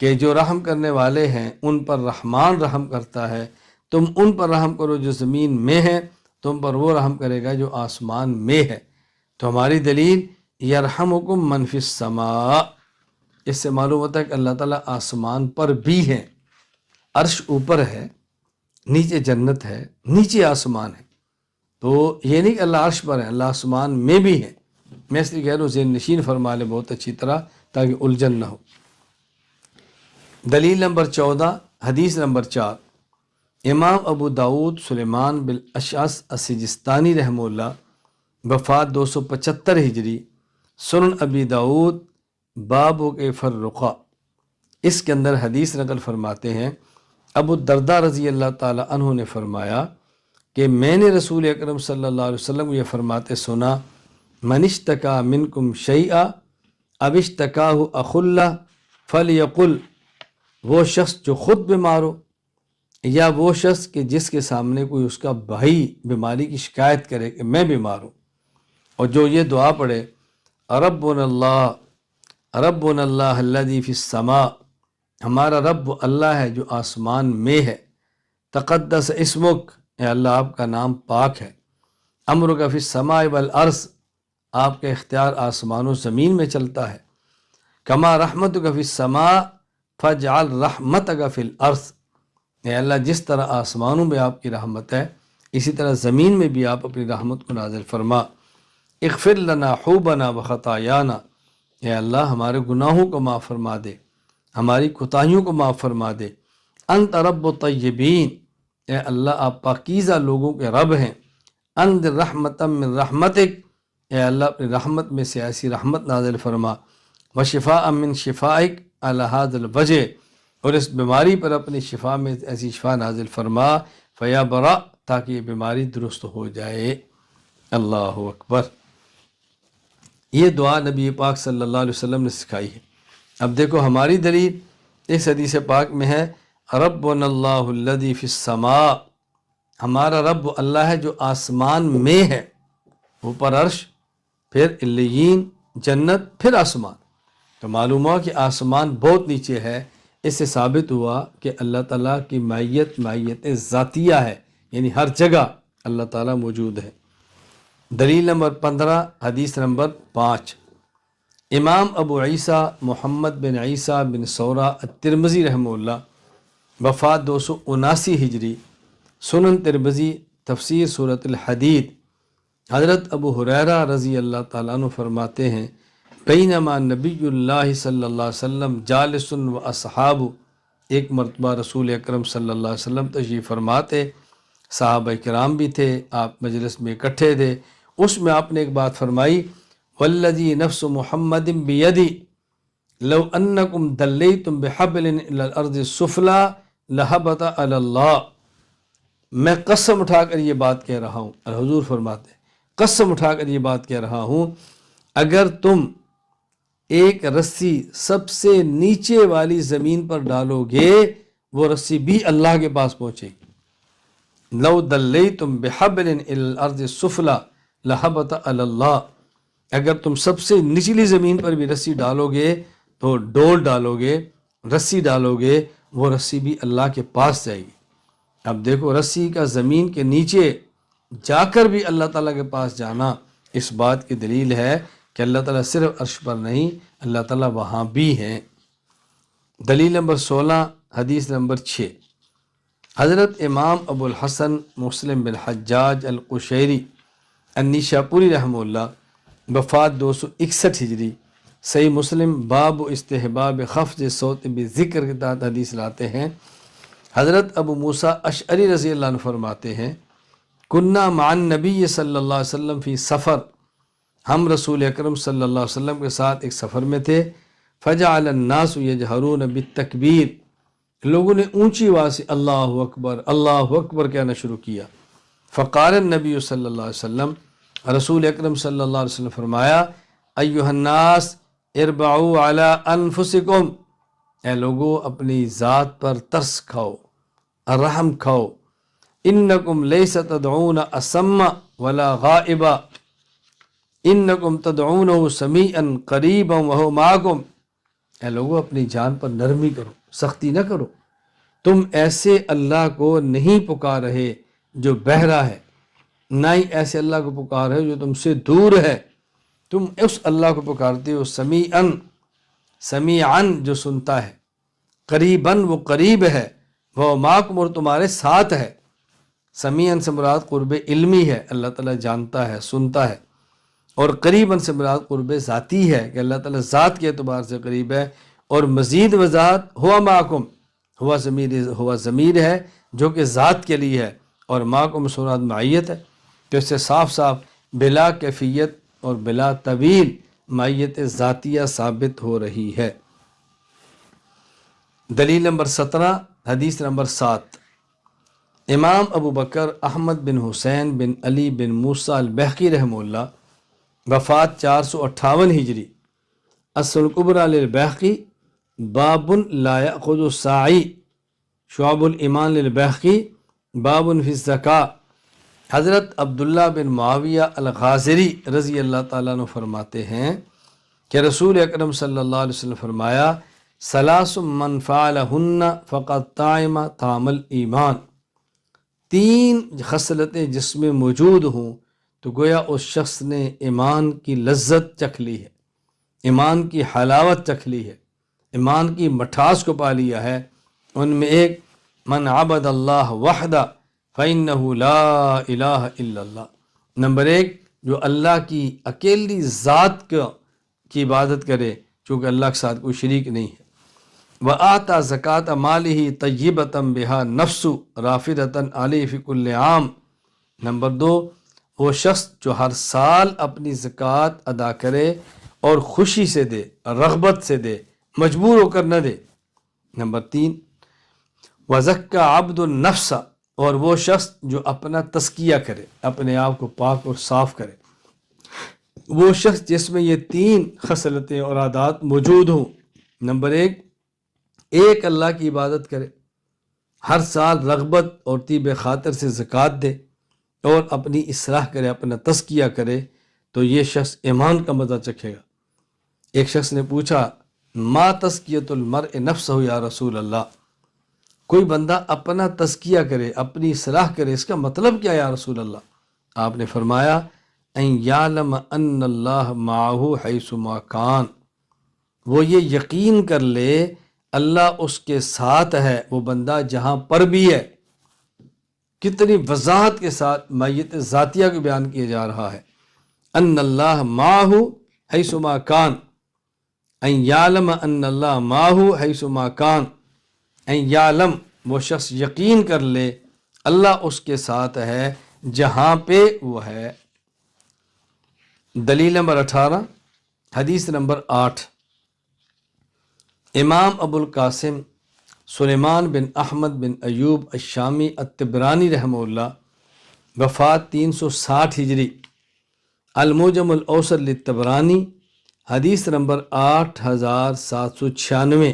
کہ جو رحم کرنے والے ہیں ان پر رحمان رحم کرتا ہے، تم ان پر رحم کرو جو زمین میں ہے، تم پر وہ رحم کرے گا جو آسمان میں ہے۔ تو ہماری دلیل یرحمکم من فی السماء، اس سے معلوم ہوتا ہے کہ اللہ تعالیٰ آسمان پر بھی ہے، عرش اوپر ہے، نیچے جنت ہے، نیچے آسمان ہے، تو یہ نہیں کہ اللہ عرش پر ہے، اللہ آسمان میں بھی ہے۔ میں اس لیے کہہ رہا ہوں ذہن نشین فرما لیں بہت اچھی طرح تاکہ الجھن نہ ہو۔ دلیل نمبر 14، حدیث نمبر 4، امام ابو داود سلیمان بن اشعث السجستانی رحمہ اللہ، وفات 275 ہجری، سنن ابی داود باب کیف الرقیٰ، اس کے اندر حدیث نقل فرماتے ہیں ابو الدرداء رضی اللہ تعالی عنہ نے فرمایا کہ میں نے رسول اکرم صلی اللہ علیہ وسلم کو یہ فرماتے سنا، من اشتکا منکم شیئا اب اشتکاہ اخ اللہ فلیقل، وہ شخص جو خود بیمار ہو یا وہ شخص کہ جس کے سامنے کوئی اس کا بھائی بیماری کی شکایت کرے کہ میں بیمار ہوں، اور جو یہ دعا پڑھے ربنا اللہ الذی فی السماء، ہمارا رب اللہ ہے جو آسمان میں ہے، تقدس اسمک، اے اللہ آپ کا نام پاک ہے، امرک فی السماء والارض، آپ کا اختیار آسمان و زمین میں چلتا ہے، کما رحمتک فی السماء فاجعل رحمتک فی الارض، اے اللہ جس طرح آسمانوں میں آپ کی رحمت ہے اسی طرح زمین میں بھی آپ اپنی رحمت کو نازل فرما، اغفر لنا حوبنا وخطایانا، اے اللہ ہمارے گناہوں کو معاف فرما دے، ہماری کوتاہیوں کو معاف فرما دے، انت رب الطیبین، اے اللہ آپ پاکیزہ لوگوں کے رب ہیں، انزل رحمتا من رحمتک، اے اللہ اپنی رحمت میں سے ایسی رحمت نازل فرما، وشفاء من شفائک علی ھذا الوجہ، اور اس بیماری پر اپنی شفا میں ایسی شفا نازل فرما، فیا برا، تاکہ یہ بیماری درست ہو جائے۔ اللہ اکبر۔ یہ دعا نبی پاک صلی اللہ علیہ وسلم نے سکھائی ہے۔ اب دیکھو ہماری دلیل اس حدیث پاک میں ہے ربنا اللہ الذی فی السماء، ہمارا رب اللہ ہے جو آسمان میں ہے، اوپر عرش، پھر علیین، جنت، پھر آسمان۔ تو معلوم ہوا کہ آسمان بہت نیچے ہے، اس سے ثابت ہوا کہ اللہ تعالیٰ کی معیت ذاتیہ ہے، یعنی ہر جگہ اللہ تعالیٰ موجود ہے۔ دلیل نمبر 15، حدیث نمبر 5، امام ابو عیسیٰ محمد بن عیسیٰ بن سورہ الترمذی رحمہ اللہ، وفات 279 ہجری، سنن ترمذی، تفسیر سورۃ الحدید، حضرت ابو ہریرہ رضی اللہ تعالیٰ عنہ فرماتے ہیں بینما نبی اللہ صلی اللہ علیہ وسلم جالس و اصحاب، ایک مرتبہ رسول اکرم صلی اللہ علیہ وسلم تشریف فرماتے، صحابہ کرام بھی تھے، آپ مجلس میں اکٹھے تھے، اس میں آپ نے ایک بات فرمائی والذی نفس محمد بیدی لو انکم دلیتم بحبل الی الارض السفلی لہبط علی اللہ، میں قسم اٹھا کر یہ بات کہہ رہا ہوں، حضور فرماتے ہیں قسم اٹھا کر یہ بات کہہ رہا ہوں، اگر تم ایک رسی سب سے نیچے والی زمین پر ڈالو گے وہ رسی بھی اللہ کے پاس پہنچے گی، لو دلیتم بحبل الی الارض السفلی لہبط علی اللہ، اگر تم سب سے نچلی زمین پر بھی رسی ڈالو گے تو ڈول ڈالو گے، رسی ڈالو گے، وہ رسی بھی اللہ کے پاس جائے گی۔ اب دیکھو رسی کا زمین کے نیچے جا کر بھی اللہ تعالیٰ کے پاس جانا اس بات کی دلیل ہے کہ اللہ تعالیٰ صرف عرش پر نہیں، اللہ تعالیٰ وہاں بھی ہیں۔ دلیل نمبر 16، حدیث نمبر 6، حضرت امام ابو الحسن مسلم بن حجاج القشیری النیشاپوری رحمہ اللہ، وفات 261 ہجری، صحیح مسلم باب استحباب خفض صوت بذکر کے تحت حدیث لاتے ہیں، حضرت ابو موسیٰ اشعری رضی اللہ عنہ فرماتے ہیں کنہ مع النبی صلی اللہ علیہ وسلم فی سفر، ہم رسول اکرم صلی اللہ علیہ وسلم کے ساتھ ایک سفر میں تھے، فجعل الناس یجہرون بالتکبیر، لوگوں نے اونچی آواز سے اللہ اکبر کہنا شروع کیا، فقال النبی صلی اللہ علیہ وسلم، رسول اکرم صلی اللہ علیہ وسلم فرمایا ایھا الناس اربعوا علی انفسکم، اے لوگو اپنی ذات پر ترس کھاؤ، رحم کھاؤ، انکم لیس تدعون اسم ولا غائبا انکم تدعونہ سمیعا قریبا وہو معکم، اے لوگو اپنی جان پر نرمی کرو، سختی نہ کرو، تم ایسے اللہ کو نہیں پکار رہے جو بہرا ہے، نہ ہی ایسے اللہ کو پکار رہے جو تم سے دور ہے، تم اس اللہ کو پکارتے ہو سمیعاً جو سنتا ہے، قریباً وہ قریب ہے، وہ معکم اور تمہارے ساتھ ہے، سمیعاً سے مراد قرب علمی ہے، اللہ تعالیٰ جانتا ہے، سنتا ہے، اور قریباً سے مراد قرب ذاتی ہے کہ اللہ تعالیٰ ذات کے اعتبار سے قریب ہے، اور مزید وضاحت ہوا معکم، ہوا ضمیر ہے جو کہ ذات کے لیے ہے، اور معکم سے مراد معیت ہے، تو اس سے صاف صاف بلا کیفیت اور بلا طویل معیت ذاتیہ ثابت ہو رہی ہے۔ دلیل نمبر 17، حدیث نمبر 7، امام ابو بکر احمد بن حسین بن علی بن موسیٰ البحقی رحمہ اللہ، وفات 458 ہجری، السنن الکبریٰ للبحقی، باب لا یأخذ الساعی، شعب الایمان للبحقی، باب فی الزکاة۔ حضرت عبداللہ بن معاویہ الغازری رضی اللہ تعالیٰ عنہ فرماتے ہیں کہ رسول اکرم صلی اللہ علیہ وسلم فرمایا، ثلاث من فعلہن فقد طعم طعم الایمان، 3 خصلتیں جس میں موجود ہوں تو گویا اس شخص نے ایمان کی لذت چکھ لی ہے، ایمان کی حلاوت چکھ لی ہے، ایمان کی مٹھاس کو پا لیا ہے۔ ان میں ایک، من عبد اللہ وحدہ فإنہ لا الہ الا اللہ، نمبر 1 جو اللہ کی اکیلی ذات کی عبادت کرے چونکہ اللہ کے ساتھ کوئی شریک نہیں ہے۔ وآتا زکاة مالہ طیبۃ بہا نفس رافدۃ علیہ فی کل عام، نمبر 2 وہ شخص جو ہر سال اپنی زکوٰۃ ادا کرے اور خوشی سے دے، رغبت سے دے، مجبور ہو کر نہ دے۔ نمبر 3 وزکى عبد النفس، اور وہ شخص جو اپنا تزکیہ کرے، اپنے آپ کو پاک اور صاف کرے، وہ شخص جس میں یہ 3 خصلتیں اور عادات موجود ہوں۔ نمبر 1 اللہ کی عبادت کرے، ہر سال رغبت اور طیب خاطر سے زکوٰۃ دے، اور اپنی اصلاح کرے، اپنا تزکیہ کرے، تو یہ شخص ایمان کا مزہ چکھے گا۔ ایک شخص نے پوچھا، ما تزکیۃ المرء نفسہ یا رسول اللہ، کوئی بندہ اپنا تزکیہ کرے، اپنی اصلاح کرے، اس کا مطلب کیا یا رسول اللہ؟ آپ نے فرمایا، ان یعلم ان اللہ معہ حیث ما کان، وہ یہ یقین کر لے اللہ اس کے ساتھ ہے، وہ بندہ جہاں پر بھی ہے۔ کتنی وضاحت کے ساتھ معیت ذاتیہ کو بیان کیا جا رہا ہے، ان اللہ معہ حیث ما کان، ان یعلم ان اللہ معہ حیث ما کان، ان یعلم وہ شخص یقین کر لے اللہ اس کے ساتھ ہے جہاں پہ وہ ہے۔ دلیل نمبر 18، حدیث نمبر 8، امام ابو القاسم سلیمان بن احمد بن ایوب الشامی الطبرانی رحمہ اللہ، وفات 360 ہجری، المعجم الاوسط للطبرانی، حدیث نمبر 8796۔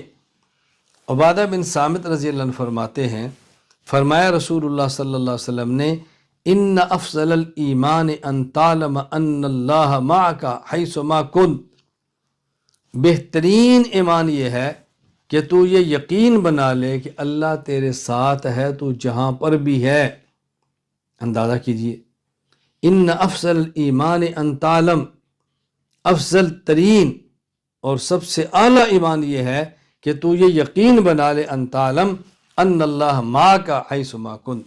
عبادہ بن صامت رضی اللہ عنہ فرماتے ہیں، فرمایا رسول اللہ صلی اللہ علیہ وسلم نے، ان افضل الایمان ان تعلم ان اللہ معک حیث ما کنت، بہترین ایمان یہ ہے کہ تو یہ یقین بنا لے کہ اللہ تیرے ساتھ ہے، تو جہاں پر بھی ہے۔ اندازہ کیجئے، ان افضل الایمان ان تعلم، افضل ترین اور سب سے اعلیٰ ایمان یہ ہے کہ تو یہ یقین بنا لے، ان تعلم ان اللہ معک حیث ما کنت،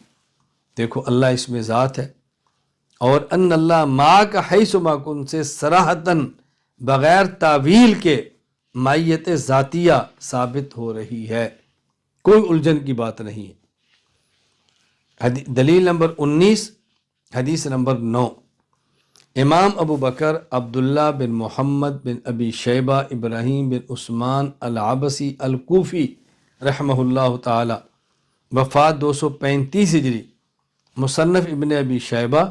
دیکھو اللہ اس میں ذات ہے، اور ان اللہ معک حیث ما کنت سے صراحتاً بغیر تعویل کے معیت ذاتیہ ثابت ہو رہی ہے، کوئی الجھن کی بات نہیں ہے۔ دلیل نمبر 19، حدیث نمبر 9، امام ابو بکر عبداللہ بن محمد بن ابی شیبہ ابراہیم بن عثمان العبسی الکوفی رحمہ اللہ تعالی، وفات 235 ہجری، مصنف ابن ابی شیبہ،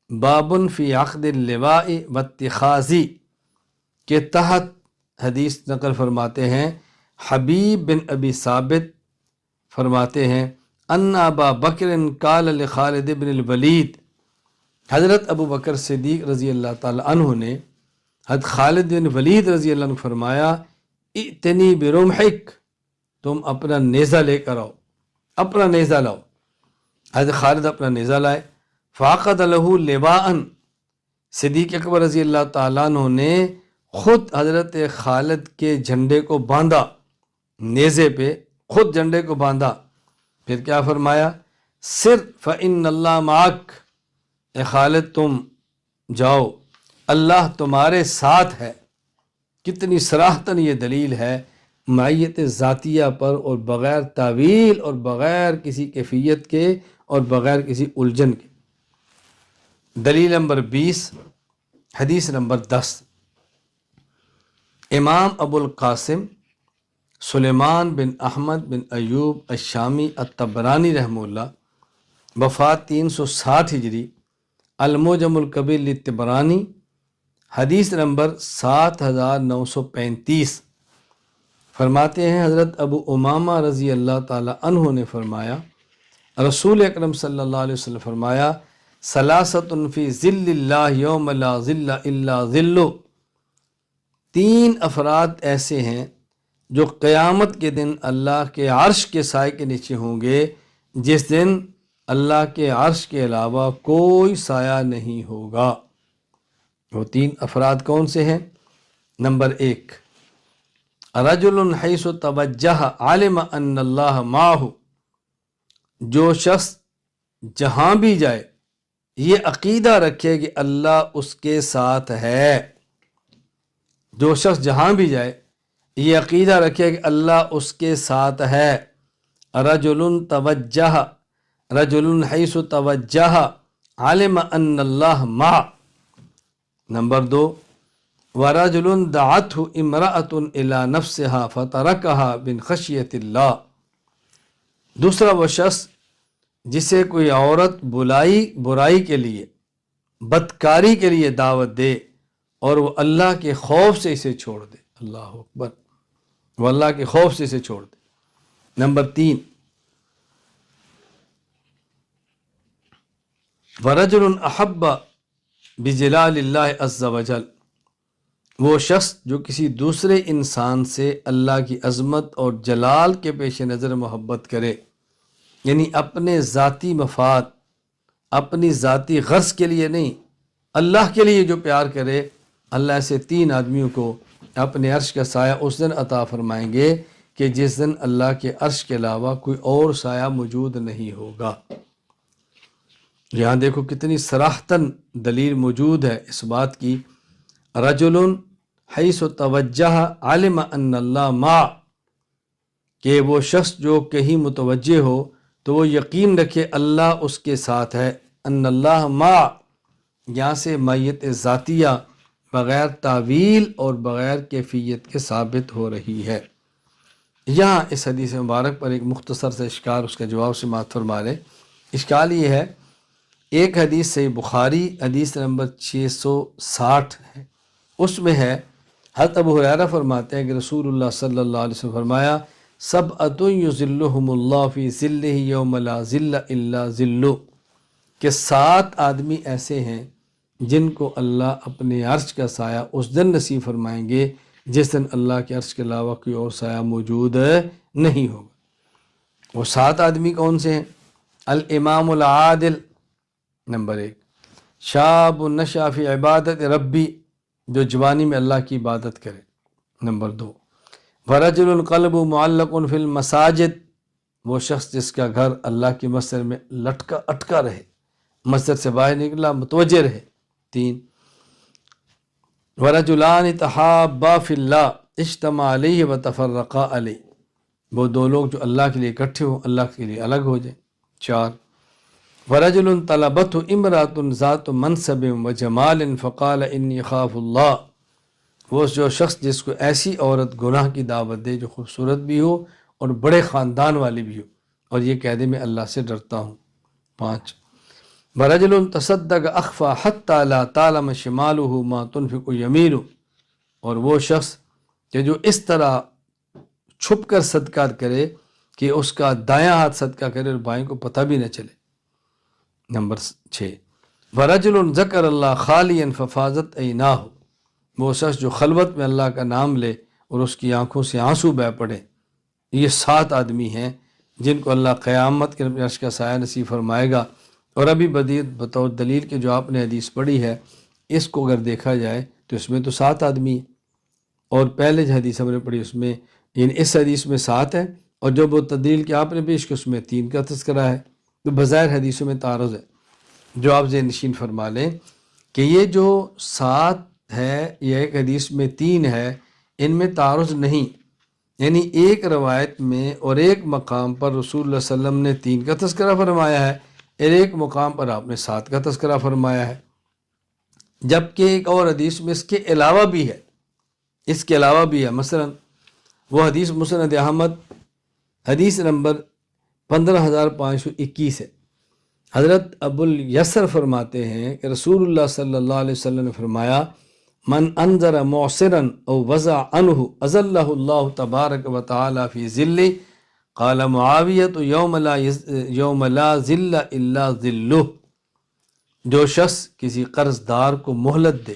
بابن فی عقد اللواء واتخاذی کے تحت حدیث نقل فرماتے ہیں۔ حبیب بن ابی ثابت فرماتے ہیں، ان ابا بکر قال لخالد بن الولید، حضرت ابو بکر صدیق رضی اللہ تعالی عنہ نے حضرت خالد بن ولید رضی اللہ عنہ فرمایا، ائتنی برمحک، تم اپنا نیزہ لے کر آؤ، اپنا نیزہ لاؤ۔ حضرت خالد اپنا نیزہ لائے، فعقد له لواء، صدیق اکبر رضی اللہ تعالیٰ عنہ نے خود حضرت خالد کے جھنڈے کو باندھا، نیزے پہ خود جھنڈے کو باندھا، پھر کیا فرمایا، سر فإن اللہ معک، اے خالد تم جاؤ، اللہ تمہارے ساتھ ہے۔ کتنی صراحتاً یہ دلیل ہے معیت ذاتیہ پر، اور بغیر تعویل اور بغیر کسی کیفیت کے اور بغیر کسی الجھن کے۔ دلیل نمبر 20، حدیث نمبر 10، امام ابو القاسم سلیمان بن احمد بن ایوب الشامی الطبرانی رحمہ اللہ، وفات 360 ہجری، المعجم الکبیر للطبرانی، حدیث نمبر 7935، فرماتے ہیں حضرت ابو امامہ رضی اللہ تعالی عنہ نے فرمایا، رسول اکرم صلی اللہ علیہ وسلم فرمایا، ثلاثۃ فی ظل اللہ یوم لا ظل الا ظلہ، 3 افراد ایسے ہیں جو قیامت کے دن اللہ کے عرش کے سائے کے نیچے ہوں گے، جس دن اللہ کے عرش کے علاوہ کوئی سایہ نہیں ہوگا۔ وہ 3 افراد کون سے ہیں؟ نمبر 1، رجل حیث توجہ علم ان اللہ معہ، جو شخص جہاں بھی جائے یہ عقیدہ رکھے کہ اللہ اس کے ساتھ ہے۔ جو شخص جہاں بھی جائے یہ عقیدہ رکھے کہ اللہ اس کے ساتھ ہے۔ رجل حیث توجہ علم ان اللہ معہ۔ نمبر 2، ورجل دعته امرأة الى نفسها فترکها من خشیت اللہ، دوسرا وہ شخص جسے کوئی عورت برائی کے لیے، بدکاری کے لیے دعوت دے اور وہ اللہ کے خوف سے اسے چھوڑ دے۔ اللہ اکبر، وہ اللہ کے خوف سے اسے چھوڑ دے۔ نمبر 3، ورجل احب بجلال اللہ عز وجل، وہ شخص جو کسی دوسرے انسان سے اللہ کی عظمت اور جلال کے پیش نظر محبت کرے، یعنی اپنے ذاتی مفاد، اپنی ذاتی غرض کے لیے نہیں، اللہ کے لیے جو پیار کرے، اللہ ایسے 3 آدمیوں کو اپنے عرش کا سایہ اس دن عطا فرمائیں گے کہ جس دن اللہ کے عرش کے علاوہ کوئی اور سایہ موجود نہیں ہوگا۔ یہاں دیکھو کتنی صراحتاً دلیل موجود ہے اس بات کی، رجل حیث توجہ علم ان اللہ معہ، کہ وہ شخص جو کہیں متوجہ ہو تو وہ یقین رکھے اللہ اس کے ساتھ ہے۔ ان اللہ معہ، یہاں سے معیت ذاتیہ بغیر تعویل اور بغیر کیفیت کے ثابت ہو رہی ہے۔ یہاں اس حدیث مبارک پر ایک مختصر سے اشکال، اس کا جواب سماعت فرما لیں۔ اشکال یہ ہے، ایک حدیث صحیح بخاری حدیث نمبر 660 ہے، اس میں ہے حضرت ابو ہریرہ فرماتے ہیں کہ رسول اللہ صلی اللہ علیہ وسلم فرمایا، سبعۃ یظلھم اللہ فی ظلہ یوم لا ظل الا ظلہ، کہ 7 آدمی ایسے ہیں جن کو اللہ اپنے عرش کا سایہ اس دن نصیب فرمائیں گے جس دن اللہ کے عرش کے علاوہ کوئی اور سایہ موجود نہیں ہوگا۔ وہ 7 آدمی کون سے ہیں؟ الامام العادل، نمبر 1، شاب نشأ فی عبادت ربی، جو جوانی میں اللہ کی عبادت کرے، نمبر 2، ورجل قلب معلق فی المساجد، وہ شخص جس کا گھر اللہ کی مسجد میں لٹکا اٹکا رہے، مسجد سے باہر نکلا متوجہ رہے، 3، ورجلان تحابا فی اللہ اجتمع علیہ وتفرقا علیہ، وہ 2 لوگ جو اللہ کے لیے اکٹھے ہوں، اللہ کے لیے الگ ہو جائیں، 4، ورجل طلبته امرأة ذات منصب وجمال فقال انی اخاف اللہ، وہ جو شخص جس کو ایسی عورت گناہ کی دعوت دے جو خوبصورت بھی ہو اور بڑے خاندان والی بھی ہو اور یہ کہہ دے میں اللہ سے ڈرتا ہوں، 5، ورجل تصدق اخفى حتى لا تعلم شماله ما تنفق يمينه، اور وہ شخص کہ جو اس طرح چھپ کر صدقہ کرے کہ اس کا دایاں ہاتھ صدقہ کرے اور بائیں کو پتہ بھی نہ چلے، نمبر 6، ورجل ذکر اللہ خالیا ففاضت عیناہ، وہ شخص جو خلوت میں اللہ کا نام لے اور اس کی آنکھوں سے آنسو بہہ پڑے۔ یہ 7 آدمی ہیں جن کو اللہ قیامت کے اپنے عرش کا سایہ نصیب فرمائے گا۔ اور ابھی بطور دلیل کے جو آپ نے حدیث پڑھی ہے، اس کو اگر دیکھا جائے تو اس میں تو 7 آدمی ہیں، اور پہلے جو حدیث ہم نے پڑھی اس میں، یعنی اس حدیث میں 7 ہے، اور جو وہ دلیل کہ آپ نے پیش کی اس میں 3 کا تذکرہ ہے۔ تو بظاہر حدیثوں میں تعارض ہے، جو آپ ذہن نشین فرما لیں کہ یہ جو 7 ہے یا ایک حدیث میں 3 ہے، ان میں تعارض نہیں، یعنی ایک روایت میں اور ایک مقام پر رسول اللہ صلی اللہ علیہ وسلم نے 3 کا تذکرہ فرمایا ہے، اور ایک مقام پر آپ نے 7 کا تذکرہ فرمایا ہے، جبکہ ایک اور حدیث میں اس کے علاوہ بھی ہے، اس کے علاوہ بھی ہے۔ مثلا وہ حدیث مسند احمد حدیث نمبر 15521 ہے۔ حضرت ابو الیسر فرماتے ہیں کہ رسول اللہ صلی اللہ علیہ وسلم نے فرمایا، من انذر معسرا او وضع عنہ اذلہ اللہ تبارک و تعالی فی ذلہ، قال معاویۃ یوم لا ذل الا ذلہ۔ جو شخص کسی قرض دار کو مہلت دے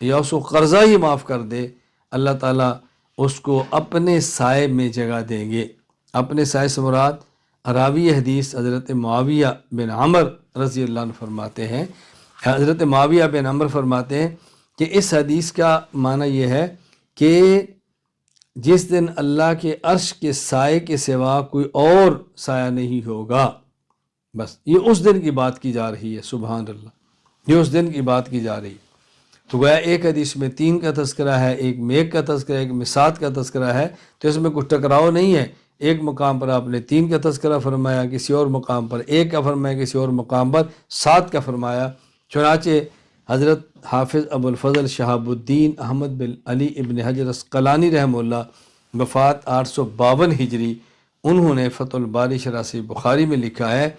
یا اس کو قرضہ ہی معاف کر دے، اللہ تعالیٰ اس کو اپنے سائے میں جگہ دیں گے۔ اپنے سائے سے مراد راوی حدیث حضرت معاویہ بن عمر رضی اللہ عنہ فرماتے ہیں، حضرت معاویہ بن عمر فرماتے ہیں کہ اس حدیث کا معنی یہ ہے کہ جس دن اللہ کے عرش کے سائے کے سوا کوئی اور سایہ نہیں ہوگا، بس یہ اس دن کی بات کی جا رہی ہے۔ سبحان اللہ، یہ اس دن کی بات کی جا رہی ہے۔ تو گویا ایک حدیث میں 3 کا تذکرہ ہے، ایک میں 1 کا تذکرہ ہے، ایک میں 7 کا تذکرہ ہے، تو اس میں کچھ ٹکراؤ نہیں ہے۔ ایک مقام پر آپ نے 3 کا تذکرہ فرمایا، کسی اور مقام پر 1 کا فرمایا، کسی اور مقام پر 7 کا فرمایا۔ چنانچہ حضرت حافظ ابو الفضل شہاب الدین احمد بن علی ابن حجر عسقلانی رحمہ اللہ، وفات 852 ہجری، انہوں نے فتح الباری شرح صحیح بخاری میں لکھا ہے،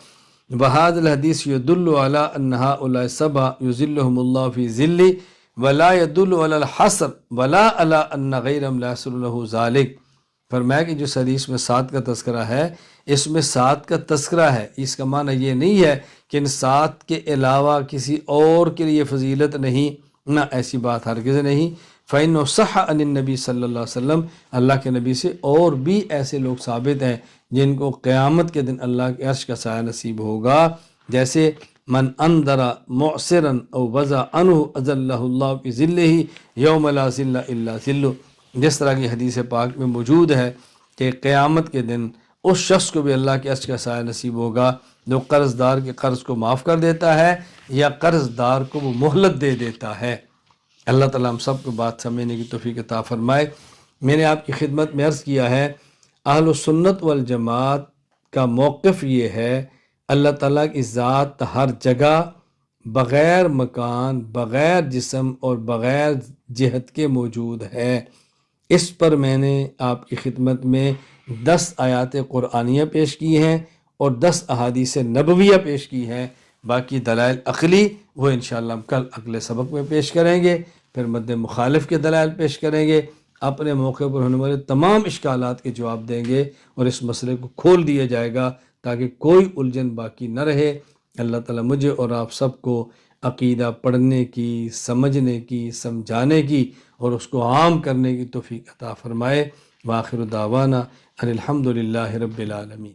وَهَذَا الْحَدِيثُ يَدُلُّ عَلَىٰ أَنَّ هَٰؤُلَاءِ السَّبْعَةَ يُظِلُّهُمُ اللَّهُ فِي ظِلِّهِ وَلَا يَدُلُّ عَلَى الْحَصْرِ وَلَا عَلَىٰ أَنَّ غَيْرَهُمْ لَا يَحْصُلُ لَهُ ذَٰلِكَ۔ فرمایا کہ جو حدیث میں 7 کا تذکرہ ہے، اس میں 7 کا تذکرہ ہے، اس کا معنی یہ نہیں ہے کہ ان 7 کے علاوہ کسی اور کے لیے فضیلت نہیں، نہ ایسی بات ہرگز نہیں۔ فَإِنَّهُ صَحَّ عَنِ النَّبِي صلی اللہ علیہ وسلم، اللہ کے نبی سے اور بھی ایسے لوگ ثابت ہیں جن کو قیامت کے دن اللہ کے عرش کا سایہ نصیب ہوگا، جیسے من انذر معسرا او وضع عنہ اذلہ اللہ فی ذلہ یوم لا ذل الا ذلہ، جس طرح کی حدیث پاک میں موجود ہے کہ قیامت کے دن اس شخص کو بھی اللہ کے عرش کا سایہ نصیب ہوگا جو قرض دار کے قرض کو معاف کر دیتا ہے یا قرض دار کو وہ مہلت دے دیتا ہے۔ اللہ تعالیٰ ہم سب کو بات سمجھنے کی توفیق عطا فرمائے۔ میں نے آپ کی خدمت میں عرض کیا ہے، اہل سنت والجماعت کا موقف یہ ہے، اللہ تعالیٰ کی ذات ہر جگہ بغیر مکان، بغیر جسم اور بغیر جہت کے موجود ہے۔ اس پر میں نے آپ کی خدمت میں 10 آیات قرآنیہ پیش کی ہیں اور 10 احادیث نبویہ پیش کی ہیں، باقی دلائل عقلی وہ انشاءاللہ ہم کل اگلے سبق میں پیش کریں گے، پھر مد مخالف کے دلائل پیش کریں گے، اپنے موقع پر ہونے والے تمام اشکالات کے جواب دیں گے اور اس مسئلے کو کھول دیا جائے گا تاکہ کوئی الجھن باقی نہ رہے۔ اللہ تعالیٰ مجھے اور آپ سب کو عقیدہ پڑھنے کی، سمجھنے کی، سمجھانے کی اور اس کو عام کرنے کی توفیق عطا فرمائے۔ وآخر دعوانا ان الحمد للہ رب العالمین۔